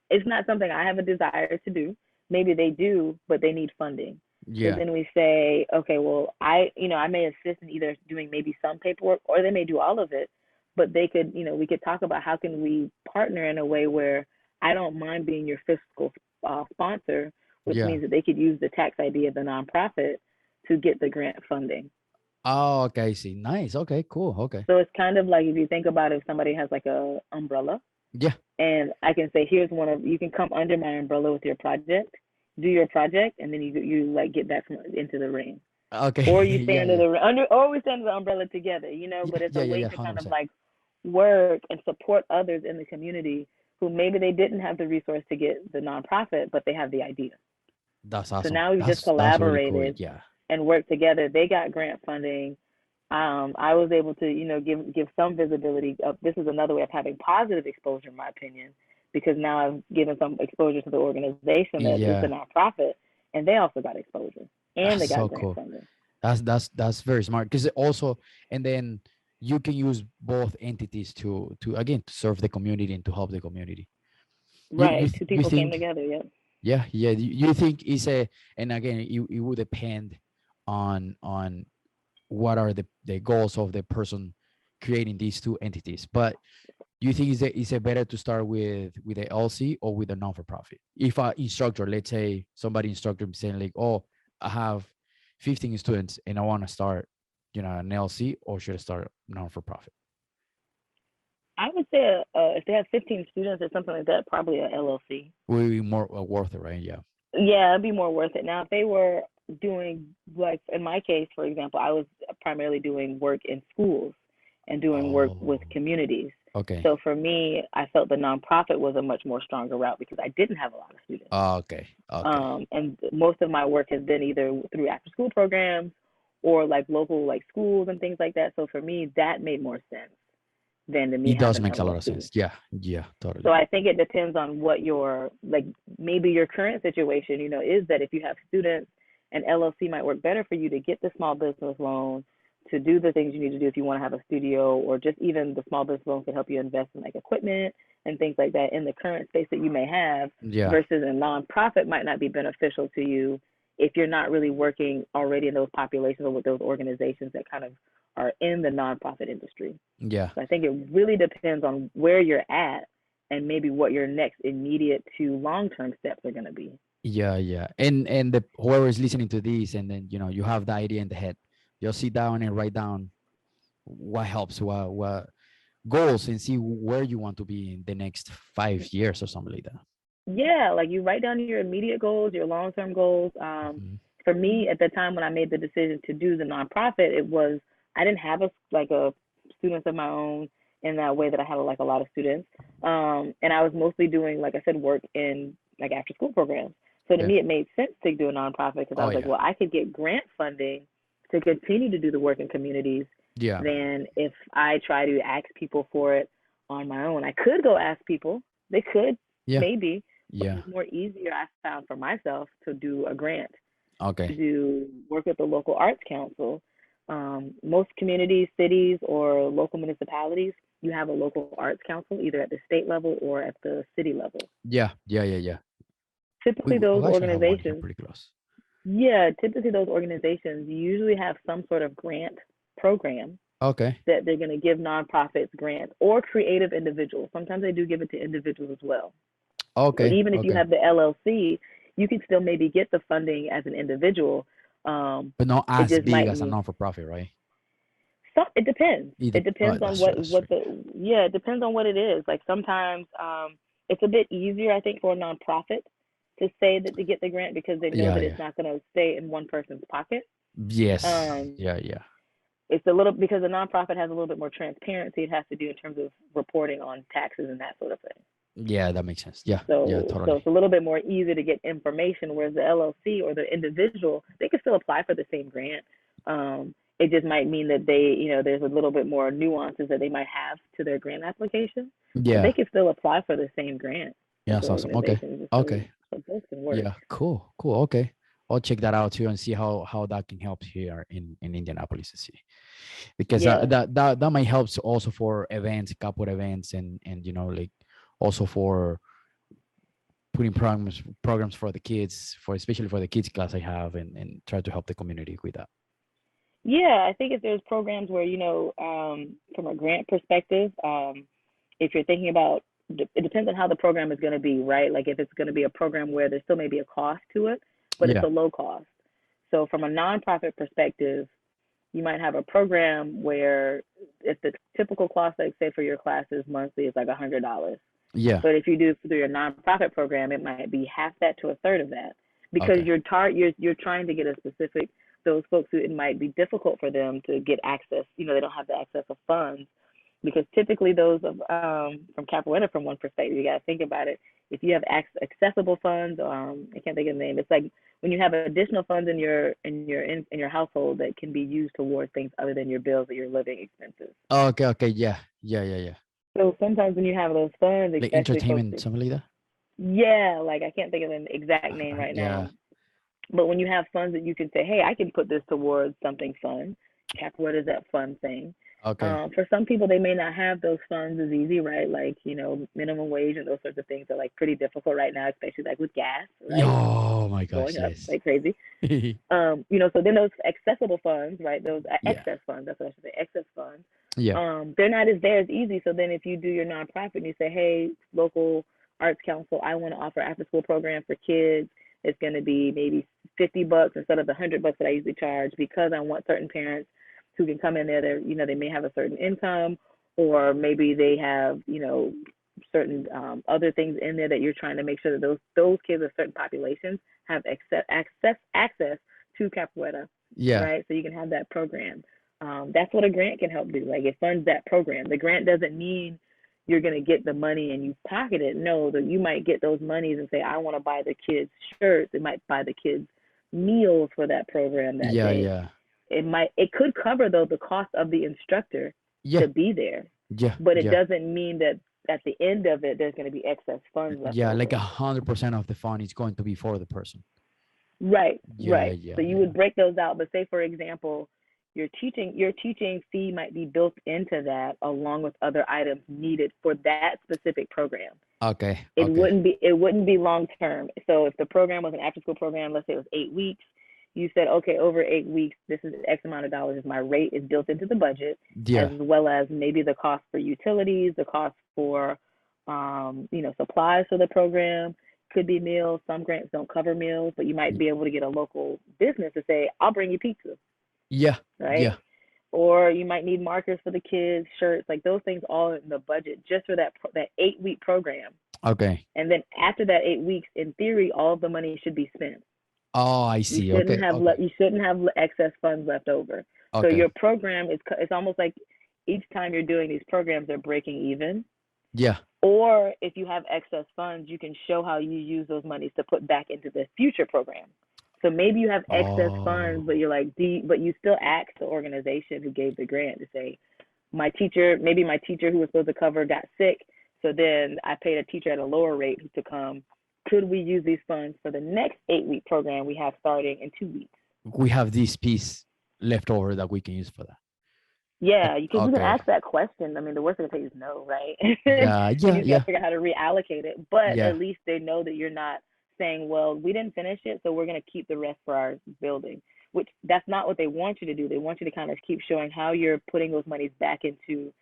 It's not something I have a desire to do. Maybe they do, but they need funding. So Yeah. then we say, okay, well, I may assist in either doing maybe some paperwork, or they may do all of it, but they could, we could talk about how can we partner in a way where I don't mind being your fiscal sponsor, which Yeah. means that they could use the tax ID of the nonprofit to get the grant funding. Oh, okay. I see. Nice. Okay. Cool. Okay. So it's kind of like if you think about if somebody has like a umbrella, Yeah. and I can say, here's one of you can come under my umbrella with your project, do your project, and then you like get back from into the ring, Okay. or you stay Yeah. under Yeah. the under, or we stay under the umbrella together, Yeah. But it's Yeah. a Yeah. way Yeah. to kind of 100%. like work and support others in the community who maybe they didn't have the resource to get the nonprofit, but they have the idea. That's So awesome. now we just That's really cool. collaborated Yeah. and worked together. They got grant funding. I was able to, give some visibility. This is another way of having positive exposure, in my opinion, because now I've given some exposure to the organization that is the Yeah. nonprofit, and they also got exposure, and That's they got so grant cool. funding. That's very smart because also, and then you can use both entities to again to serve the community and to help the community. Right, two You people came think, together. Yep. yeah, yeah, you think is a, and again it would depend on what are the goals of the person creating these two entities, but you think is it better to start with a LC or with a non-for-profit? If a instructor, let's say somebody instructor saying like, oh, I have 15 students and I want to start, an LC, or should I start non-for-profit? I would say if they have 15 students or something like that, probably a LLC. Will be more worth it, right? Yeah. Yeah, it'd be more worth it. Now, if they were doing, like in my case, for example, I was primarily doing work in schools and doing work with Oh, communities. okay. So for me, I felt the nonprofit was a much more stronger route because I didn't have a lot of students. Okay. Okay. And most of my work has been either through after school programs or like local like schools and things like that. So for me, that made more sense than to me It does having an make a lot of LLC. sense. Yeah. Yeah. So Totally. I think it depends on what your like maybe your current situation, is that if you have students, an LLC might work better for you to get the small business loan to do the things you need to do if you want to have a studio, or just even the small business loan can help you invest in like equipment and things like that in the current space that you may have, Yeah. versus a nonprofit might not be beneficial to you if you're not really working already in those populations or with those organizations that kind of are in the nonprofit industry. Yeah. So I think it really depends on where you're at and maybe what your next immediate to long term steps are going to be. Yeah. Yeah. And the whoever is listening to this, and then you have the idea in the head, you'll sit down and write down what helps, what goals, and see where you want to be in the next 5 years or something like that. Yeah, like you write down your immediate goals, your long term goals. Mhm. For me, at the time when I made the decision to do the nonprofit, it was I didn't have a students of my own in that way that I had like a lot of students, and I was mostly doing, like I said, work in like after school programs. So to Yeah. me, it made sense to do a nonprofit because I Oh was like, yeah. well, I could get grant funding to continue to do the work in communities Yeah. than if I try to ask people for it on my own. I could go ask people; they could Yeah. maybe, but Yeah. it's more easier I found for myself to do a grant, to Okay. do work with the local arts council. Most communities, cities, or local municipalities, you have a local arts council either at the state level or at the city level. Yeah. Yeah. Yeah. Yeah. We Typically, those actually have one here organizations, pretty close. yeah, typically those organizations usually have some sort of grant program Okay. that they're going to give nonprofits grants or creative individuals. Sometimes they do give it to individuals as well. So Okay. even if you Okay. have the LLC, you can still maybe get the funding as an individual. Um, But not it as just big might as a mean non-for-profit, right? it depends. It depends on That's true. what That's true. it depends on what it is. Like sometimes it's a bit easier, I think, for a nonprofit to say that they get the grant because they know Yeah. that Yeah. it's not going to stay in one person's pocket. Yes. Um, Yeah. Yeah. it's a little because a nonprofit has a little bit more transparency. It has to do in terms of reporting on taxes and that sort of thing. Yeah. That makes sense. Yeah. Yeah. So Totally. it's a little bit more easy to get information, whereas the LLC or the individual, they can still apply for the same grant. It just might mean that there's a little bit more nuances that they might have to their grant application, but they Yeah. can still apply for the same grant Yeah. with the That's awesome. Okay. organization. Okay. So both can work. Yeah. Cool. Cool. Okay. I'll check that out too and see how that can help here in Indianapolis to see, because Yeah. that might help also for events, couple events, and like also for putting programs for the kids, for especially for the kids class I have, and try to help the community with that. Yeah, I think if there's programs where, from a grant perspective, if you're thinking about, it depends on how the program is going to be, right? Like if it's going to be a program where there still may be a cost to it, but it's Yeah. a low cost. So from a nonprofit perspective, you might have a program where if the typical cost, like say for your classes monthly, is like $100. Yeah. But if you do through your nonprofit program, it might be half that to a third of that, because Okay. you're trying to get a specific, those folks who it might be difficult for them to get access. They don't have the access of funds, because typically those of from Capoeira, from one perspective, you got to think about it. If you have accessible funds, I can't think of the name. It's like when you have additional funds in your household that can be used towards things other than your bills or your living expenses. Okay. Okay. Yeah. Yeah. Yeah. Yeah. So sometimes when you have those funds, Like especially folks, entertainment, something like that. yeah, like I can't think of an exact name right Yeah. now, but when you have funds that you can say, hey, I can put this towards something fun. Capoeira is that fun thing. Okay. For some people, they may not have those funds as easy, right? Like, minimum wage and those sorts of things are like pretty difficult right now, especially like with gas, right? Oh my Going gosh. up Yes. like crazy. So then those accessible funds, right? Those Yeah. excess funds, that's what I should say, excess funds. Yeah. They're not as there as easy. So then if you do your nonprofit and you say, hey, local arts council, I want to offer after school program for kids. It's going to be maybe $50 instead of the $100 that I usually charge, because I want certain parents who can come in there. They may have a certain income, or maybe they have certain other things in there that you're trying to make sure that those kids of certain populations have access to Capoeira, Yeah. right? So you can have that program. That's what a grant can help do. Like, it funds that program. The grant doesn't mean you're going to get the money and you pocket it. No, that you might get those monies and say, I want to buy the kids shirts. It might buy the kids meals for that program that Yeah. day. Yeah. It could cover, though, the cost of the instructor Yeah. to be there, Yeah. but it Yeah. doesn't mean that at the end of it there's going to be excess funds left Yeah. Like over. 100% of the fund is going to be for the person. Right, Yeah. right. Yeah. So you Yeah. would break those out, but say for example, your teaching fee might be built into that along with other items needed for that specific program. Okay. It Okay. wouldn't be long term. So if the program was an after school program, let's say it was 8 weeks, you said, okay, over 8 weeks, this is X amount of dollars. My rate is built into the budget, as Yeah. well as maybe the cost for utilities, the cost for supplies for the program. Could be meals. Some grants don't cover meals, but you might be able to get a local business to say, I'll bring you pizza, Yeah. right? Yeah. Or you might need markers for the kids, shirts, like those things all in the budget just for that 8 week program. Okay. And then after that 8 weeks, in theory, all of the money should be spent. Oh, I You see. shouldn't Okay. have Okay. you shouldn't have excess funds left over. So Okay. your program it's almost like each time you're doing these programs, they're breaking even. Yeah. Or if you have excess funds, you can show how you use those monies to put back into the future program. So maybe you have excess funds, Oh. but you're like, but you still ask the organization who gave the grant to say, maybe my teacher who was supposed to cover got sick, so then I paid a teacher at a lower rate to come. Could we use these funds for the next 8 week program we have starting in 2 weeks? We have this piece left over that we can use for that. Yeah, because you can Okay. ask that question. I mean, the worst they can say is no, right? Yeah. And Yeah. you got to Yeah. figure out how to reallocate it. But Yeah. at least they know that you're not saying, well, we didn't finish it, so we're going to keep the rest for our building, which that's not what they want you to do. They want you to kind of keep showing how you're putting those monies back into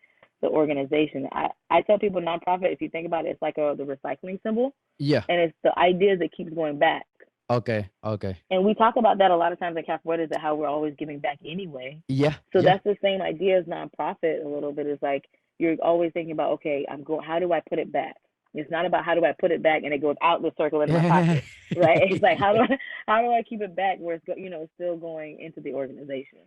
the organization. I tell people nonprofit, if you think about it, it's like the recycling symbol, Yeah. and it's the ideas that keeps going back. Okay. Okay. And we talk about that a lot of times in Capoeira, is that how we're always giving back anyway. Yeah. So Yeah. that's the same idea as nonprofit a little bit. Is like you're always thinking about, okay, how do I put it back? It's not about how do I put it back and it goes out the circle in my pocket, right? It's like how do I keep it back where it's still going into the organization.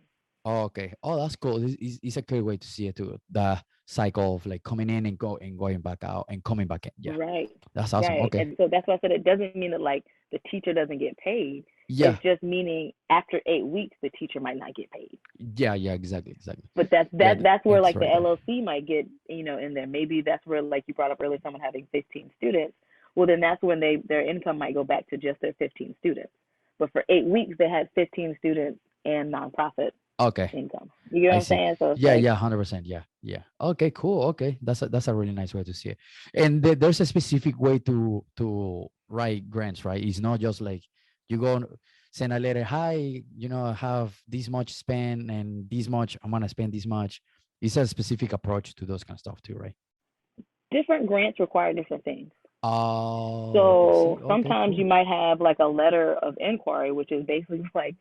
Oh, okay. Oh, that's cool. It's a good way to see it too. The cycle of like coming in and going back out and coming back in. Yeah. Right. That's awesome. Right. Okay. And so that's why I said it doesn't mean that like the teacher doesn't get paid. Yeah. It's just meaning after 8 weeks the teacher might not get paid. Yeah. Yeah. Exactly. Exactly. But Yeah. that's where It's like the right there. LLC might get, in there. Maybe that's where, like you brought up earlier, someone having 15 students. Well, then that's when their income might go back to just their 15 students. But for 8 weeks they had 15 students and nonprofit Okay. income. You know what I I'm see. saying? So it's Yeah. like, Yeah. 100%. Yeah. Yeah. Okay. Cool. Okay. That's a really nice way to see it. And there's a specific way to write grants, right? It's not just like you go send a letter. Hi, I have this much spent and this much. I'm gonna spend this much. It's a specific approach to those kind of stuff too, right? different grants require different things. Oh, okay. See. So Okay. sometimes you Cool. might have like a letter of inquiry, which is basically like,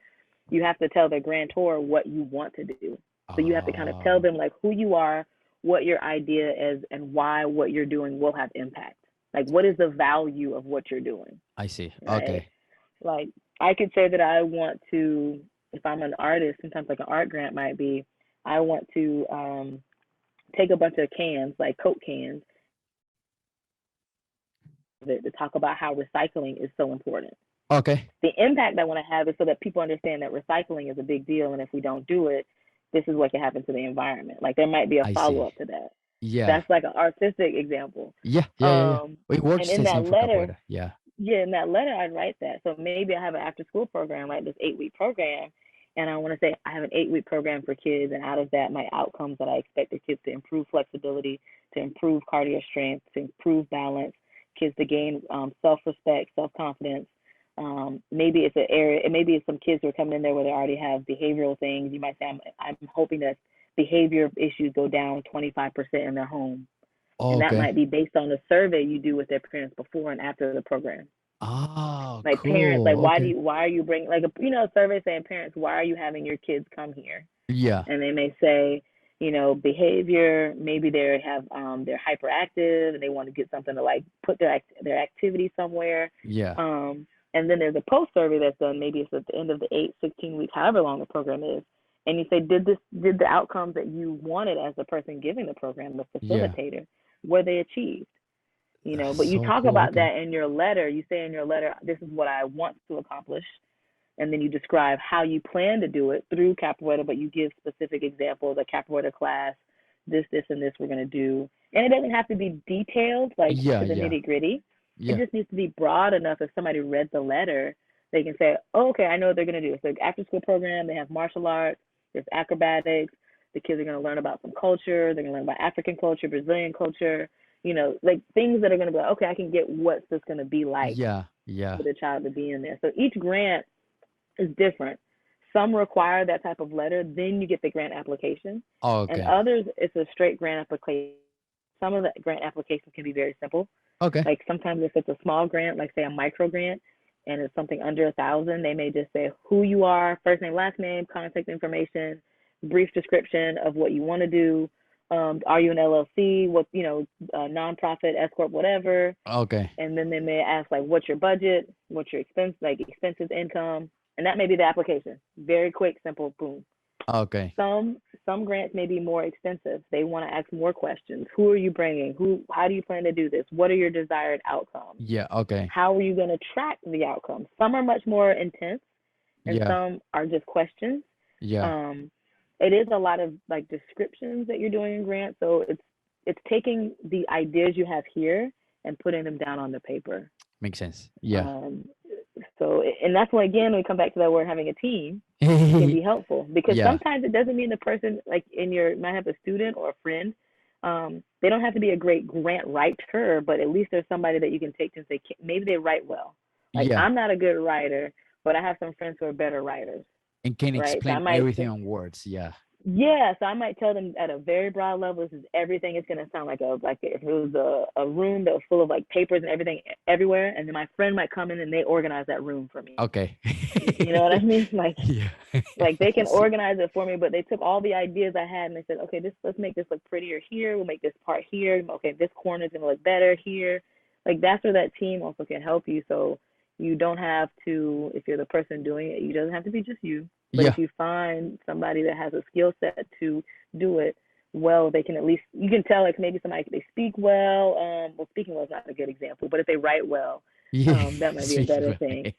you have to tell the grantor what you want to do. So you have to kind of tell Oh, them like who you are, what your idea is, and why what you're doing will have impact. Like what is the value of what you're doing, I see. right? Okay. Like I could say that I want to, if I'm an artist, sometimes like an art grant might be, I want to take a bunch of cans, like Coke cans, to talk about how recycling is so important. Okay. The impact I want to have is so that people understand that recycling is a big deal, and if we don't do it, this is what can happen to the environment. Like there might be a I follow see. up to that. Yeah. That's like an artistic example. Yeah. Yeah. Yeah. Yeah. Um, It and works in the that same for letter, capoeira. Yeah. yeah, in that letter, I'd write that. So maybe I have an after school program, like this 8 week program, and I want to say I have an 8 week program for kids, and out of that, my outcomes that I expect the kids to improve flexibility, to improve cardio strength, to improve balance, kids to gain self respect, self confidence. Maybe it's an area, and maybe it's some kids who are coming in there where they already have behavioral things. You might say, I'm hoping that behavior issues go down 25% in their home. And that Okay. might be based on a survey you do with their parents before and after the program. Oh, Like parents, like cool. Okay. why are you bringing, like a survey saying, parents, why are you having your kids come here? Yeah. And they may say, behavior, maybe they have they're hyperactive and they want to get something to like put their activity somewhere. Yeah. And then there's a post survey that's done, maybe it's at the end of the 16 weeks, however long the program is. And you say, did the outcomes that you wanted as the person giving the program, the Yeah. facilitator, were they achieved? That's But you so talk cool. about Okay. that in your letter. You say in your letter, this is what I want to accomplish. And then you describe how you plan to do it through capoeira, but you give specific examples, a capoeira class, this, and this we're going to do. And it doesn't have to be detailed, like Yeah. to the Yeah. nitty gritty. It Yeah. just needs to be broad enough if somebody read the letter, they can say, oh, okay, I know what they're going to do. So after school program, they have martial arts, there's acrobatics. The kids are going to learn about some culture. They're going to learn about African culture, Brazilian culture, like things that are going to be like, okay, I can get what's this going to be like Yeah. Yeah. for the child to be in there. So each grant is different. Some require that type of letter, then you get the grant application. And Okay. others, it's a straight grant application. Some of the grant applications can be very simple. Okay. Like sometimes if it's a small grant, like say a micro grant, and it's something under 1,000, they may just say who you are, first name, last name, contact information, brief description of what you want to do. Are you an LLC? What nonprofit, S corp, whatever. Okay. And then they may ask like, what's your budget? What's your expense, like expenses, income, and that may be the application. Very quick, simple, boom. Okay. Some grants may be more extensive. They want to ask more questions. Who are you bringing? How do you plan to do this? What are your desired outcomes? Yeah. Okay. How are you going to track the outcomes? Some are much more intense, and Yeah. some are just questions. Yeah. Um, it is a lot of like descriptions that you're doing in grants, so it's taking the ideas you have here and putting them down on the paper. Makes sense. Yeah. Um, and that's why again we come back to that word having a team can be helpful, because Yeah. sometimes it doesn't mean the person like might have a student or a friend. They don't have to be a great grant writer, but at least there's somebody that you can take to and say maybe they write well. Like Yeah. I'm not a good writer, but I have some friends who are better writers, And can right? So I explain might everything on words. Yeah. yeah, so I might tell them at a very broad level, this is everything. It's gonna sound like if it was a room that was full of like papers and everything everywhere, and then my friend might come in and they organize that room for me. Okay. You know what I mean? Yeah. Like they I can see. organize it for me, but they took all the ideas I had and they said, okay, let's make this look prettier here. We'll make this part here. Okay, this corner is gonna look better here. Like that's where that team also can help you. So you don't have to, if you're the person doing it, you doesn't have to be just you. But Yeah. if you find somebody that has a skill set to do it well, they can at least, you can tell like maybe somebody, they speak well. Well, speaking well is not a good example, but if they write well, Yeah. that might be a Speaking better of- thing.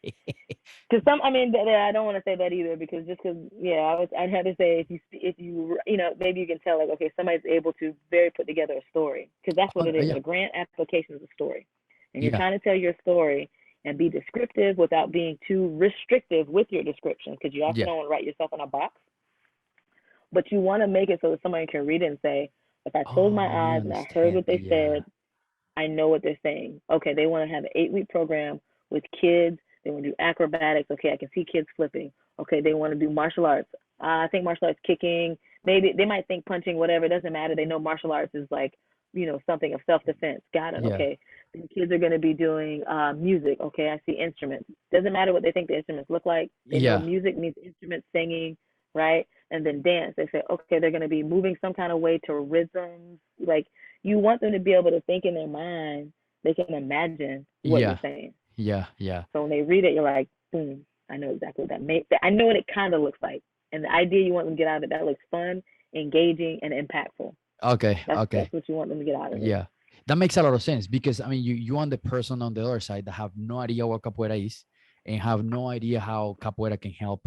Because I don't want to say that either, because I'd have to say if you maybe you can tell like, okay, somebody's able to very put together a story, because that's what Oh, it is. yeah. A grant application is a story, and you're Yeah. trying to tell your story and be descriptive without being too restrictive with your description, because you also Yeah. don't want to write yourself in a box, but you want to make it so that somebody can read it and say, if I close my Oh, I eyes and I heard understand. what they Yeah. said, I know what they're saying. Okay, they want to have an 8 week program with kids. They want to do acrobatics. Okay, I can see kids flipping. Okay, they want to do martial arts. I think martial arts kicking. Maybe they might think punching, whatever. It doesn't matter. They know martial arts is like, something of self defense. Got it. Yeah. Okay. The kids are going to be doing music. Okay, I see instruments. Doesn't matter what they think the instruments look like. They know Yeah. music means instruments, singing, right? And then dance. They say, okay, they're going to be moving some kind of way to rhythms. Like, you want them to be able to think in their mind. They can imagine what you're Yeah. saying. Yeah. Yeah. So when they read it, you're like, boom, I know exactly what that makes. I know what it kind of looks like. And the idea you want them to get out of it, that looks fun, engaging, and impactful. Okay. That's Okay. what you want them to get out of it. Yeah. That makes a lot of sense because I mean you want the person on the other side that have no idea what capoeira is and have no idea how capoeira can help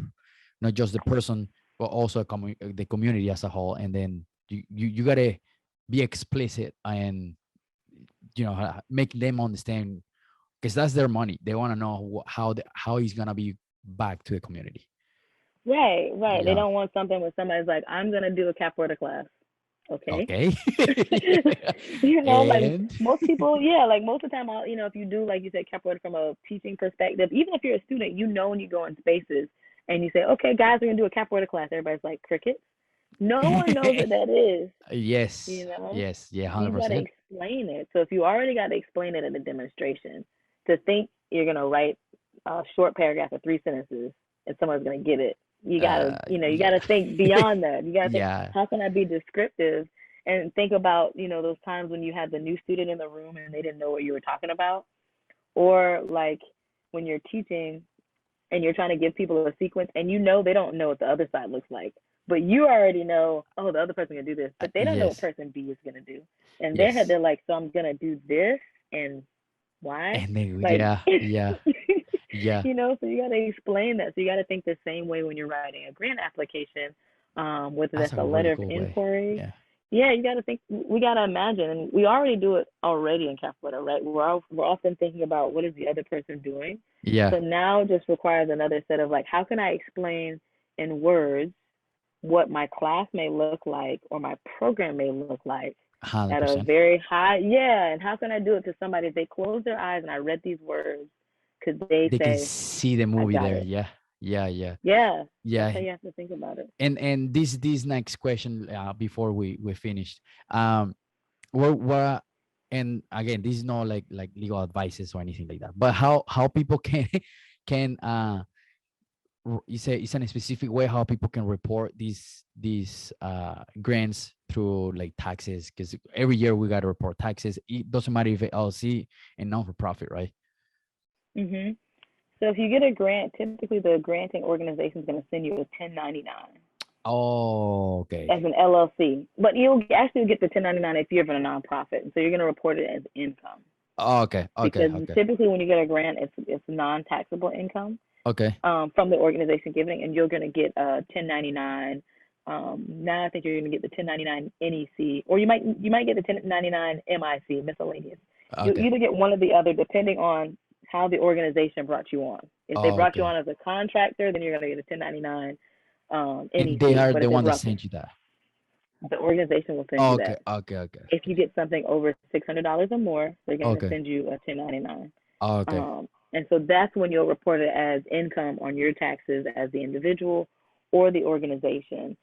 not just the person but also the community as a whole. And then you gotta be explicit and make them understand because that's their money. They want to know how he's gonna be back to the community. Right, right. They Yeah. don't want something where somebody's like, I'm gonna do a capoeira class. Okay. Okay. Like And most people, yeah, like most of the time, if you do, like you said, capoeira from a teaching perspective, even if you're a student, when you go in spaces and you say, okay, guys, we're gonna do a capoeira class, everybody's like, crickets. No one knows what that is, yes, yes, yeah, You got to 100%. explain it. So if you already got to explain it in a demonstration, to think you're gonna write a short paragraph of 3 sentences and someone's gonna get it, you Yeah. gotta think beyond that. You gotta think, Yeah. how can I be descriptive? And think about, those times when you had the new student in the room and they didn't know what you were talking about, or like when you're teaching and you're trying to give people a sequence and they don't know what the other side looks like. But you already know, oh, the other person can do this, but they don't know what Yes. person B is gonna do. And their head, Yes. they're like, so I'm gonna do this and why? And then Like, yeah, yeah, yeah. so you gotta explain that. So you gotta think the same way when you're writing a grant application, whether That's that's a a really letter of cool way. inquiry. Yeah. Yeah, you gotta think. We gotta imagine, and we already do it already in Capoeira, right? We're often thinking about what is the other person doing. Yeah. So now it just requires another set of like, how can I explain in words what my class may look like or my program may look like at a 100%. very high, yeah. And how can I do it to somebody if they close their eyes and I read these words, could they They can say, see the I movie got there. it? Yeah. Yeah. Yeah. Yeah, that's how Yeah. you have to think about it. And this next question before we finish. What and again this is not like legal advices or anything like that, but how people can can you say it's in a specific way how people can report these grants through like taxes because every year we got to report taxes. It doesn't matter if it's LLC and non for profit, right? Mhm. So if you get a grant, typically the granting organization is going to send you a 1099 Oh, okay. as an LLC, but you'll actually get the 1099 if you're in a nonprofit, and so you're going to report it as income. Oh, okay, okay, Because okay, typically when you get a grant, it's non-taxable income okay, from the organization giving, and you're going to get a 1099. Now I think you're going to get the 1099 NEC, or you might get the 1099 MIC, miscellaneous. You'll okay. either get one or the other depending on how the organization brought you on. If they Oh, brought you okay. on as a contractor, then you're going to get a 1099 And they NEC. are But the if they one that brought you, sent you that. the organization will send you Okay, that. okay, okay, If you okay, get something over $600 or more, they're going to okay, send you a 1099. okay, And so that's when you'll report it as income on your taxes as the individual or the organization.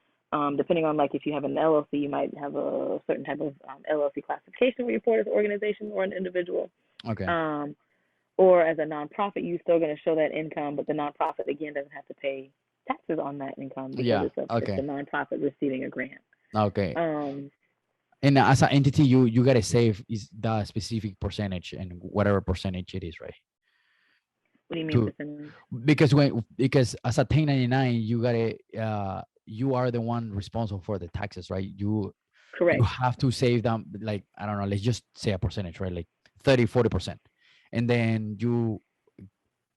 Depending on like if you have an LLC, you might have a certain type of LLC classification where you report as an organization or an individual. okay. Um, or as a nonprofit, you're still going to show that income, but the nonprofit again doesn't have to pay taxes on that income because Yeah. it's a Okay. nonprofit receiving a grant. Okay. Um, And as an entity, you gotta save is the specific percentage and whatever percentage it is, right? what do you mean To percentage? because as a 1099, you gotta you are the one responsible for the taxes, right? You Correct. have to save them like I don't know, let's just say a percentage, right? Like 30-40%. And then you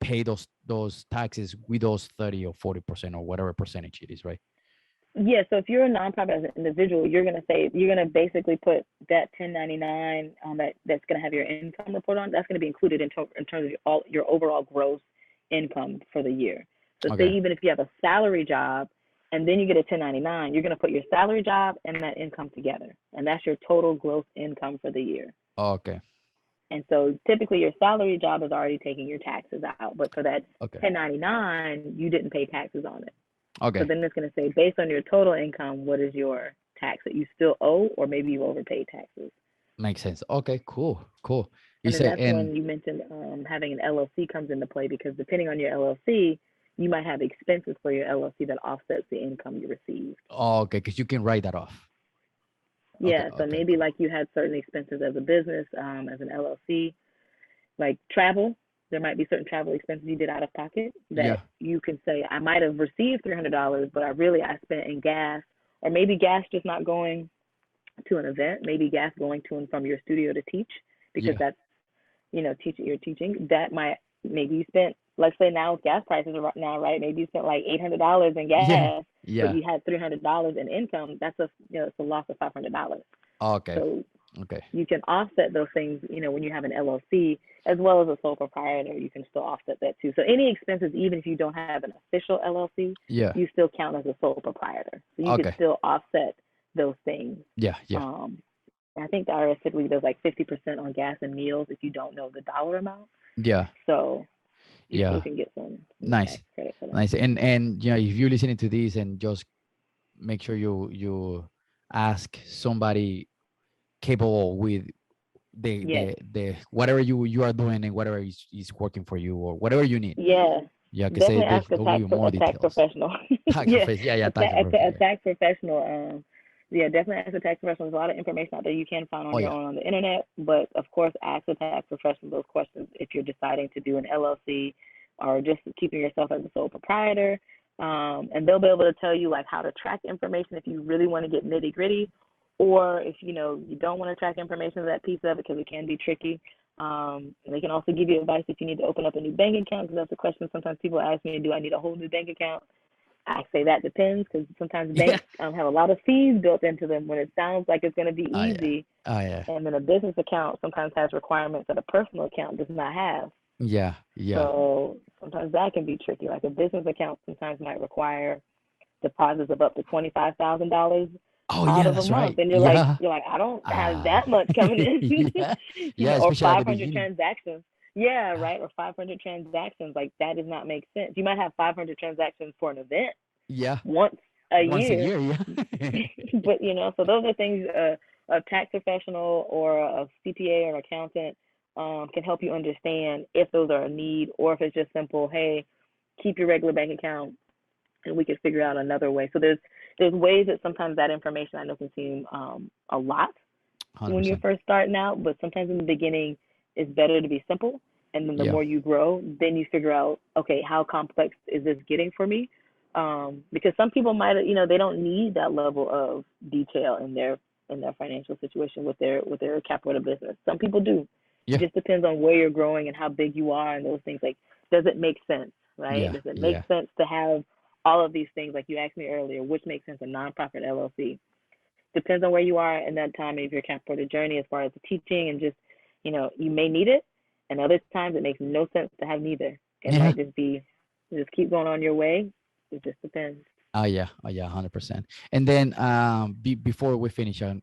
pay those taxes with those 30 or 40% or whatever percentage it is, right? Yeah, so if you're a nonprofit as an individual, you're gonna basically put that 1099 that's gonna have your income report on. That's gonna be included in terms of your overall gross income for the year. So say Okay. even if you have a salary job and then you get a 1099, you're gonna put your salary job and that income together, and that's your total gross income for the year. Okay. And so typically your salary job is already taking your taxes out, but for that Okay. 1099, you didn't pay taxes on it. So Okay. then it's going to say, based on your total income, what is your tax that you still owe, or maybe you overpaid taxes. Makes sense. Okay, cool. Cool. You And then say, that's and when you mentioned having an LLC comes into play, because depending on your LLC, you might have expenses for your LLC that offsets the income you receive. oh, okay, because you can write that off. Okay, Yeah, so okay, maybe cool. like you had certain expenses as a business, as an LLC, like travel. There might be certain travel expenses you did out of pocket that Yeah, you can say, I might have received $300, but I spent in gas, or maybe gas just not going to an event, maybe gas going to and from your studio to teach, because yeah, that's, you're teaching. That might, maybe you spent, let's say now with gas prices right now, right? Maybe you spent like $800 in yeah, gas, but yeah. you had $300 in income. That's it's a loss of $500. Okay, So okay. you can offset those things, when you have an LLC, as well as a sole proprietor, you can still offset that too. So any expenses, even if you don't have an official LLC, Yeah. you still count as a sole proprietor. So you could Okay. still offset those things. Yeah, yeah, Um, I think the IRS typically does like 50% on gas and meals if you don't know the dollar amount. yeah, So you still yeah. can get some tax Nice, credit for that. nice. And if you're listening to this, and just make sure you ask somebody capable with Yes. the whatever you are doing, and whatever is working for you, or whatever you need. Yeah. Yeah, because Definitely ask they'll give you more a tax details. professional. Tax Yeah, profession. Yeah, yeah, tax a profession. tax professional. Yeah, definitely ask a tax professional. There's a lot of information out there you can find Oh on your yeah. own on the internet, but of course, ask a tax professional those questions if you're deciding to do an LLC or just keeping yourself as a sole proprietor. And they'll be able to tell you like how to track information if you really want to get nitty gritty, or if you don't want to track information of that piece of it because it can be tricky. They can also give you advice if you need to open up a new bank account, because that's a question sometimes people ask me, do I need a whole new bank account? I say that depends, because sometimes Yeah. banks have a lot of fees built into them when it sounds like it's going to be Oh yeah. easy. Oh yeah. And then a business account sometimes has requirements that a personal account does not have. Yeah. Yeah. So sometimes that can be tricky. Like a business account sometimes might require deposits of up to $25,000 Oh out yeah, of a that's month, right. and Yeah. you're like, I don't have Ah. that much coming in, Yeah. Yeah, or especially at the 500 beginning. transactions. Yeah, Ah, right. Or 500 transactions. Like that does not make sense. You might have 500 transactions for an event yeah. once a Once a year, year. Yeah. but so those are things a tax professional or a CPA or an accountant can help you understand if those are a need, or if it's just simple, hey, keep your regular bank account and we can figure out another way. So there's ways that sometimes that information I know can seem a lot when you're 100%. first starting out, but sometimes in the beginning it's better to be simple. And then the Yeah. more you grow, then you figure out, okay, how complex is this getting for me? Because some people might, they don't need that level of detail in their financial situation with their capital business. Some people do. It Yeah. just depends on where you're growing and how big you are and those things. Like, does it make sense, right? Yeah. Does it make Yeah. sense to have all of these things? Like you asked me earlier, which makes sense, a nonprofit LLC? Depends on where you are in that time of your capoeira journey as far as the teaching and just, you may need it. And other times it makes no sense to have neither. It Yeah. might just be, just keep going on your way. It just depends. Oh yeah. Oh yeah. 100%. And then before we finish, and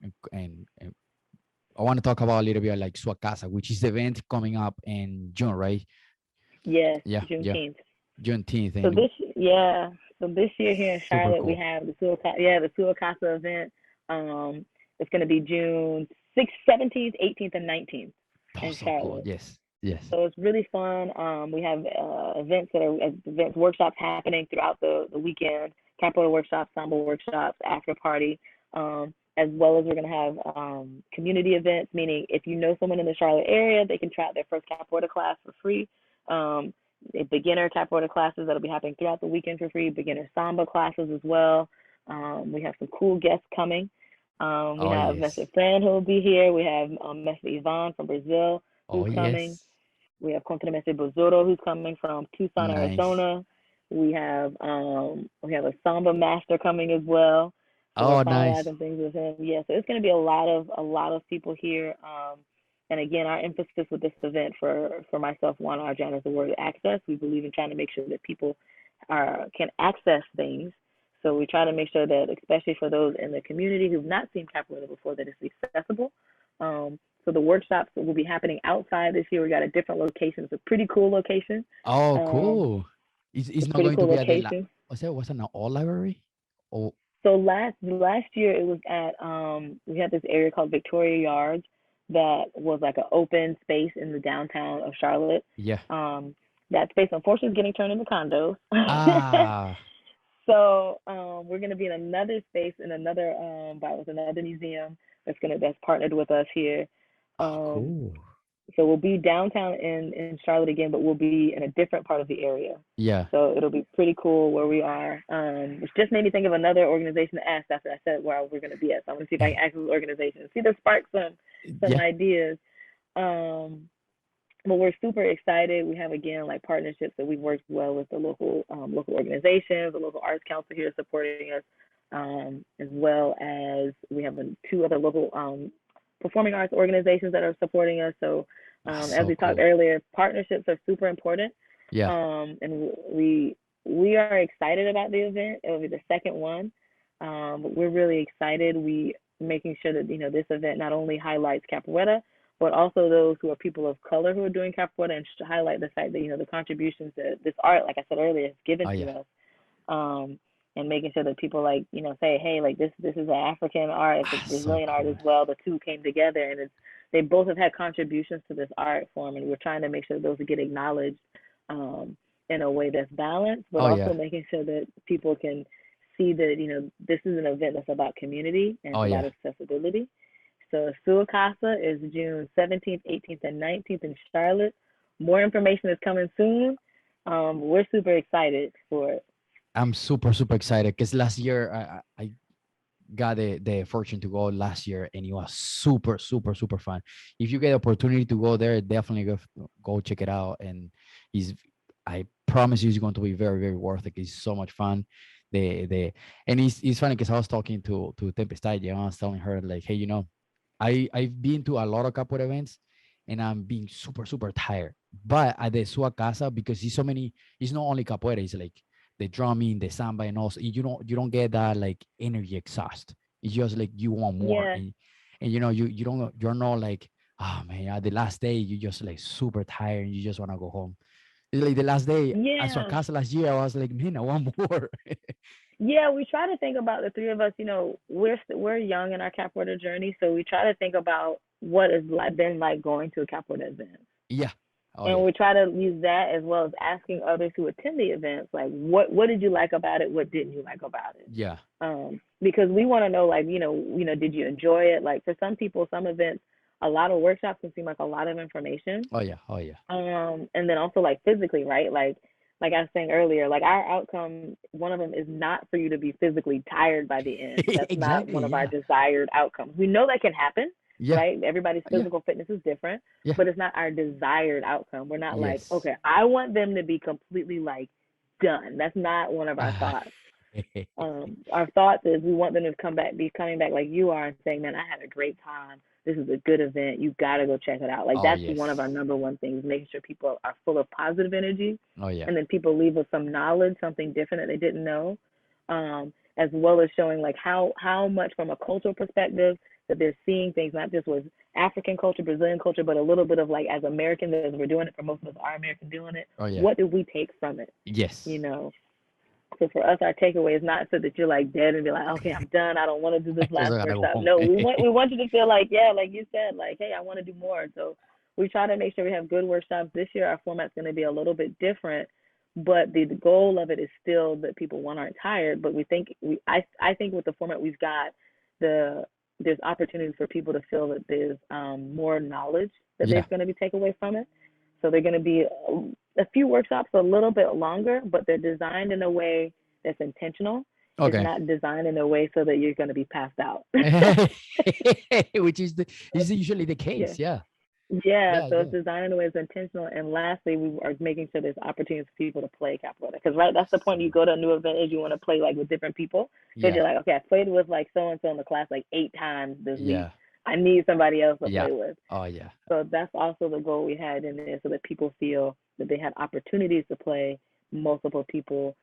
I want to talk about a little bit like Suacasa, which is the event coming up in June, right? Yes, Yeah. Yeah. Juneteenth. Juneteenth, So and this year here in super Charlotte, we cool. have the Suacasa event. It's going to be June 6th, 17th, 18th, and 19th Oh, in so cool. Charlotte. Yes. Yes. So it's really fun. We have workshops happening throughout the weekend, capoeira workshops, samba workshops, after party, as well as we're going to have community events, meaning if you know someone in the Charlotte area, they can try out their first capoeira class for free. Beginner capoeira classes that'll be happening throughout the weekend for free, beginner samba classes as well. We have some cool guests coming. We Oh have Mr. yes. Fran who will be here. We have Mr. Yvonne from Brazil Oh who's coming. yes. We have Contra-Mestre Bozoro who's coming from Tucson, Nice. Arizona. We have a samba master coming as well. So we're Oh, nice. finalizing things with him. Yeah, so it's going to be a lot of people here. And again, our emphasis with this event for myself, Juan Arjan, is the word access. We believe in trying to make sure that people can access things. So we try to make sure that, especially for those in the community who've not seen capoeira before, that it's accessible. So the workshops will be happening outside this year. We got a different location. It's a pretty cool location. Oh, Um, cool. It's it's a not pretty going to cool be at the location. was it an old library? Oh, So last year it was at we had this area called Victoria Yards. that was like an open space in the downtown of Charlotte. Yeah. That space unfortunately is getting turned into condos. Ah. So we're gonna be in another space in another with another museum that's partnered with us here. Oh, Um, cool. so we'll be downtown in Charlotte again, but we'll be in a different part of the area. Yeah. So it'll be pretty cool where we are. Which just made me think of another organization to ask after I said where we're gonna be at. So I'm gonna see if I can ask those organizations. See, that spark some Yeah. ideas. Um, but we're super excited. We have again like partnerships that we've worked well with the local organizations, the local arts council here supporting us, as well as we have two other local performing arts organizations that are supporting us. So as So we talked cool. earlier, partnerships are super important, Yeah. and we are excited about the event. It will be the second one. But we're really excited. We making sure that this event not only highlights capoeira, but also those who are people of color who are doing capoeira, and to highlight the fact that the contributions that this art, like I said earlier, has given Oh to yeah. us, and making sure that people like say, hey, like this is an African art, it's a So Brazilian art cool. as well. The two came together, and they both have had contributions to this art form, and we're trying to make sure those get acknowledged in a way that's balanced, but Oh also yeah. making sure that people can see that this is an event that's about community and Oh it's about yeah. accessibility. So Sua Casa is June 17th, 18th, and 19th in Charlotte. More information is coming soon. We're super excited for it. I'm super excited because last year I got the fortune to go last year, and it was super fun. If you get opportunity to go there, definitely go check it out. And is I promise you, it's going to be very worth it. It's so much fun. The and it's funny because I was talking to Tempestad, I was telling her like, hey, I've been to a lot of capoeira events, and I'm being super tired. But at the Sua Casa, because it's so many, it's not only capoeira, it's like the drumming, the samba, and also you don't get that like energy exhaust. It's just like you want more, Yeah, and you're not like, oh man, the last day you just like super tired and you just want to go home. It's like the last day at Sua yeah, Casa last year, I was like, man, I want more. yeah. We try to think about the three of us. We're young in our capoeira journey, so we try to think about what it's like been like going to a capoeira event. Yeah. Oh And yeah. we try to use that as well as asking others who attend the events, like what did you like about it, what didn't you like about it, Yeah. because we want to know, like, did you enjoy it? Like for some people, some events, a lot of workshops can seem like a lot of information, Oh yeah. Oh yeah. and then also like physically, right? Like I was saying earlier, like our outcome, one of them is not for you to be physically tired by the end. That's not Exactly. one of our Yeah. desired outcomes. We know that can happen, Yeah. right? Everybody's Yeah. physical fitness is different, Yeah. but it's not our desired outcome. We're not like, Yes. okay, I want them to be completely like done. That's not one of our thoughts. Our thoughts is we want them to be coming back like you are and saying, man, I had a great time. This is a good event. You got to go check it out. Like Oh that's one of our yes. number one things, making sure people are full of positive energy, Oh yeah. and then people leave with some knowledge, something different that they didn't know, as well as showing like how much from a cultural perspective that they're seeing things not just with African culture, Brazilian culture, but a little bit of like as Americans, as we're doing it, for most of us are American doing it. Oh yeah. What do we take from it? You Yes. know, so for us, our takeaway is not so that you're like dead and be like, okay, I'm done. I don't want to do this Just last gotta go workshop. home. No, we want you to feel like, yeah, like you said, like, hey, I want to do more. So we try to make sure we have good workshops. This year, our format's going to be a little bit different, but the goal of it is still that people aren't tired. But I think with the format we've got, there's opportunities for people to feel that there's more knowledge that Yeah. there's going to be takeaway from it. So they're going to be a few workshops a little bit longer, but they're designed in a way that's intentional. It's Okay. not designed in a way so that you're going to be passed out. Which is usually the Yeah. case. Yeah. Yeah, Yeah. so it's Yeah. designed in a way that's intentional. And lastly, we are making sure there's opportunities for people to play capoeira. Because, right, that's the point. You So go to a new event is you want to play like with different people. Because yeah. you're like, okay, I played with like so and so in the class like 8 times this week. Yeah. I need somebody else to Yeah. play with. Oh yeah. So that's also the goal we had in there, so that people feel that they had opportunities to play multiple people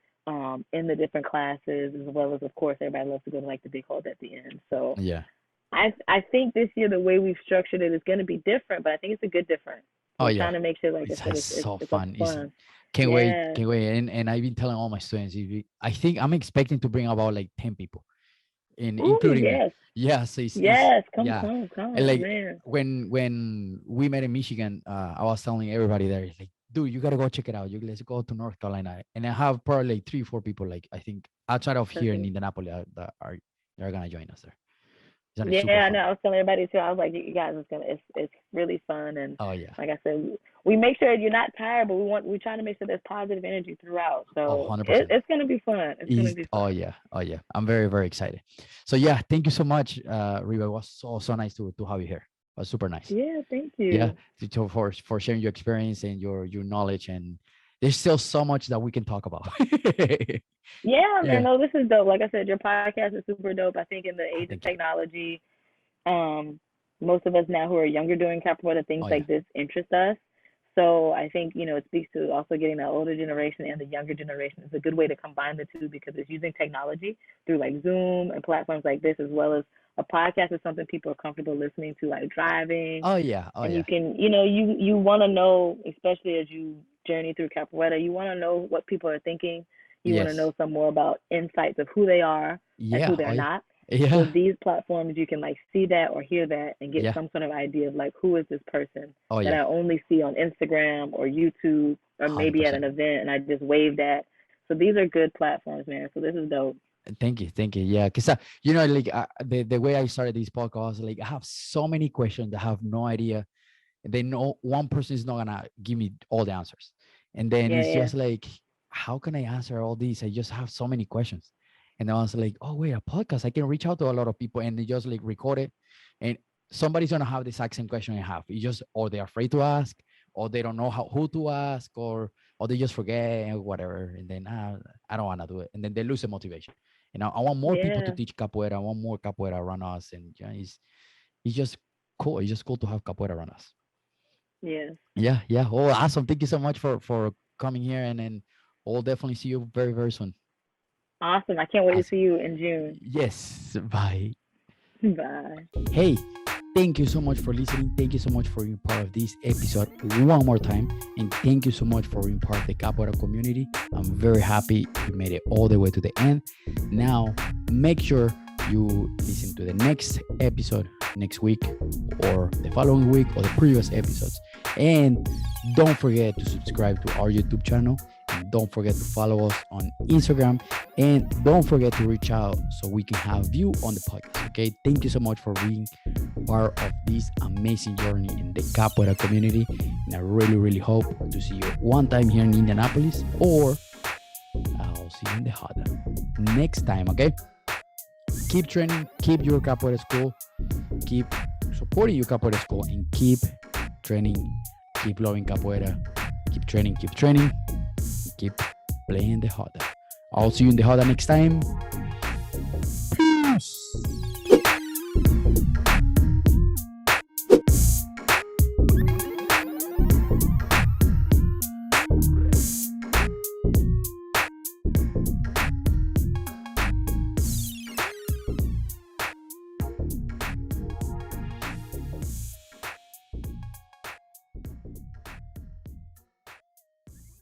in the different classes, as well as, of course, everybody loves to go to like the big halls at the end. So Yeah. I think this year the way we've structured it is going to be different, but I think it's a good difference. Oh We're yeah. trying to make sure, like I said, It's so it's a fun. fun. Can't wait. Yeah, Can't wait. And I've been telling all my students, I think I'm expecting to bring about like 10 people. Ooh, including me. yes. Yes, Yes, come, yeah. come, come, And like man. when we met in Michigan, I was telling everybody there, like, dude, you gotta go check it out. You let's go to North Carolina, and I have probably like 3, 4 people, like I think outside of here in Perfect. Indianapolis that are they're gonna join us there. It's gonna be super Yeah, I know. fun. I was telling everybody too. I was like, you guys, it's really fun, and Oh yeah, like I said, we make sure you're not tired, but we try to make sure there's positive energy throughout. oh So 100%. it's gonna be fun. It's gonna Is be oh fun. yeah, oh yeah. I'm very very excited. So yeah, thank you so much, Reba. It was so nice to have you here. It was super nice. Yeah, thank Yeah, you. for sharing your experience and your knowledge, and there's still so much that we can talk about. Yeah, man. Yeah. No, this is dope. Like I said, your podcast is super dope. I think in the Oh, age of thank you. technology, um, most of us now who are younger doing capoeira, things Oh yeah. like this interest us. So I think, it speaks to also getting the older generation and the younger generation. It's a good way to combine the two because it's using technology through like Zoom and platforms like this, as well as a podcast is something people are comfortable listening to, like driving. Oh yeah. Oh And you yeah. can, you want to know, especially as you journey through capoeira, you want to know what people are thinking. You want to Yes. know some more about insights of who they are and who Yeah. Oh they're yeah. not. So Yeah. these platforms, you can like see that or hear that and get Yeah. some sort of idea of like who is this person Oh that yeah. I only see on Instagram or YouTube or Hundred maybe at percent. an event and I just waved at. So these are good platforms, man. So this is dope. Thank you. Thank you. Yeah, because like the way I started this podcast, like I have so many questions that I have no idea. And then no one person is not gonna give me all the answers, and then Yeah, it's yeah, just like, how can I answer all these? I just have so many questions. And I was like, oh wait, a podcast, I can reach out to a lot of people and they just like record it, and somebody's gonna have the exact same question I have. You just, or they're afraid to ask, or they don't know who to ask, or they just forget or whatever, and then I don't want to do it, and then they lose the motivation. And I want more people to yeah, teach capoeira. I want more capoeira around us, and it's just cool. It's just cool to have capoeira around us. yeah. Yeah, yeah. Oh, awesome. Thank you so much for coming here, and then we'll definitely see you very, very soon. Awesome. I can't wait to Awesome. see you in June. Yes. Bye. Bye. Hey, thank you so much for listening. Thank you so much for being part of this episode one more time. And thank you so much for being part of the Capoeira community. I'm very happy you made it all the way to the end. Now, make sure you listen to the next episode next week or the following week or the previous episodes. And don't forget to subscribe to our YouTube channel. And don't forget to follow us on Instagram. And don't forget to reach out so we can have you on the podcast. Okay. Thank you so much for being part of this amazing journey in the Capoeira community. And I really, really hope to see you one time here in Indianapolis, or I'll see you in the Hada next time. Okay. Keep training, keep your Capoeira school, keep supporting your Capoeira school, and keep training, keep loving Capoeira, keep training, keep playing the Hada. I'll see you in the Hada next time. Peace.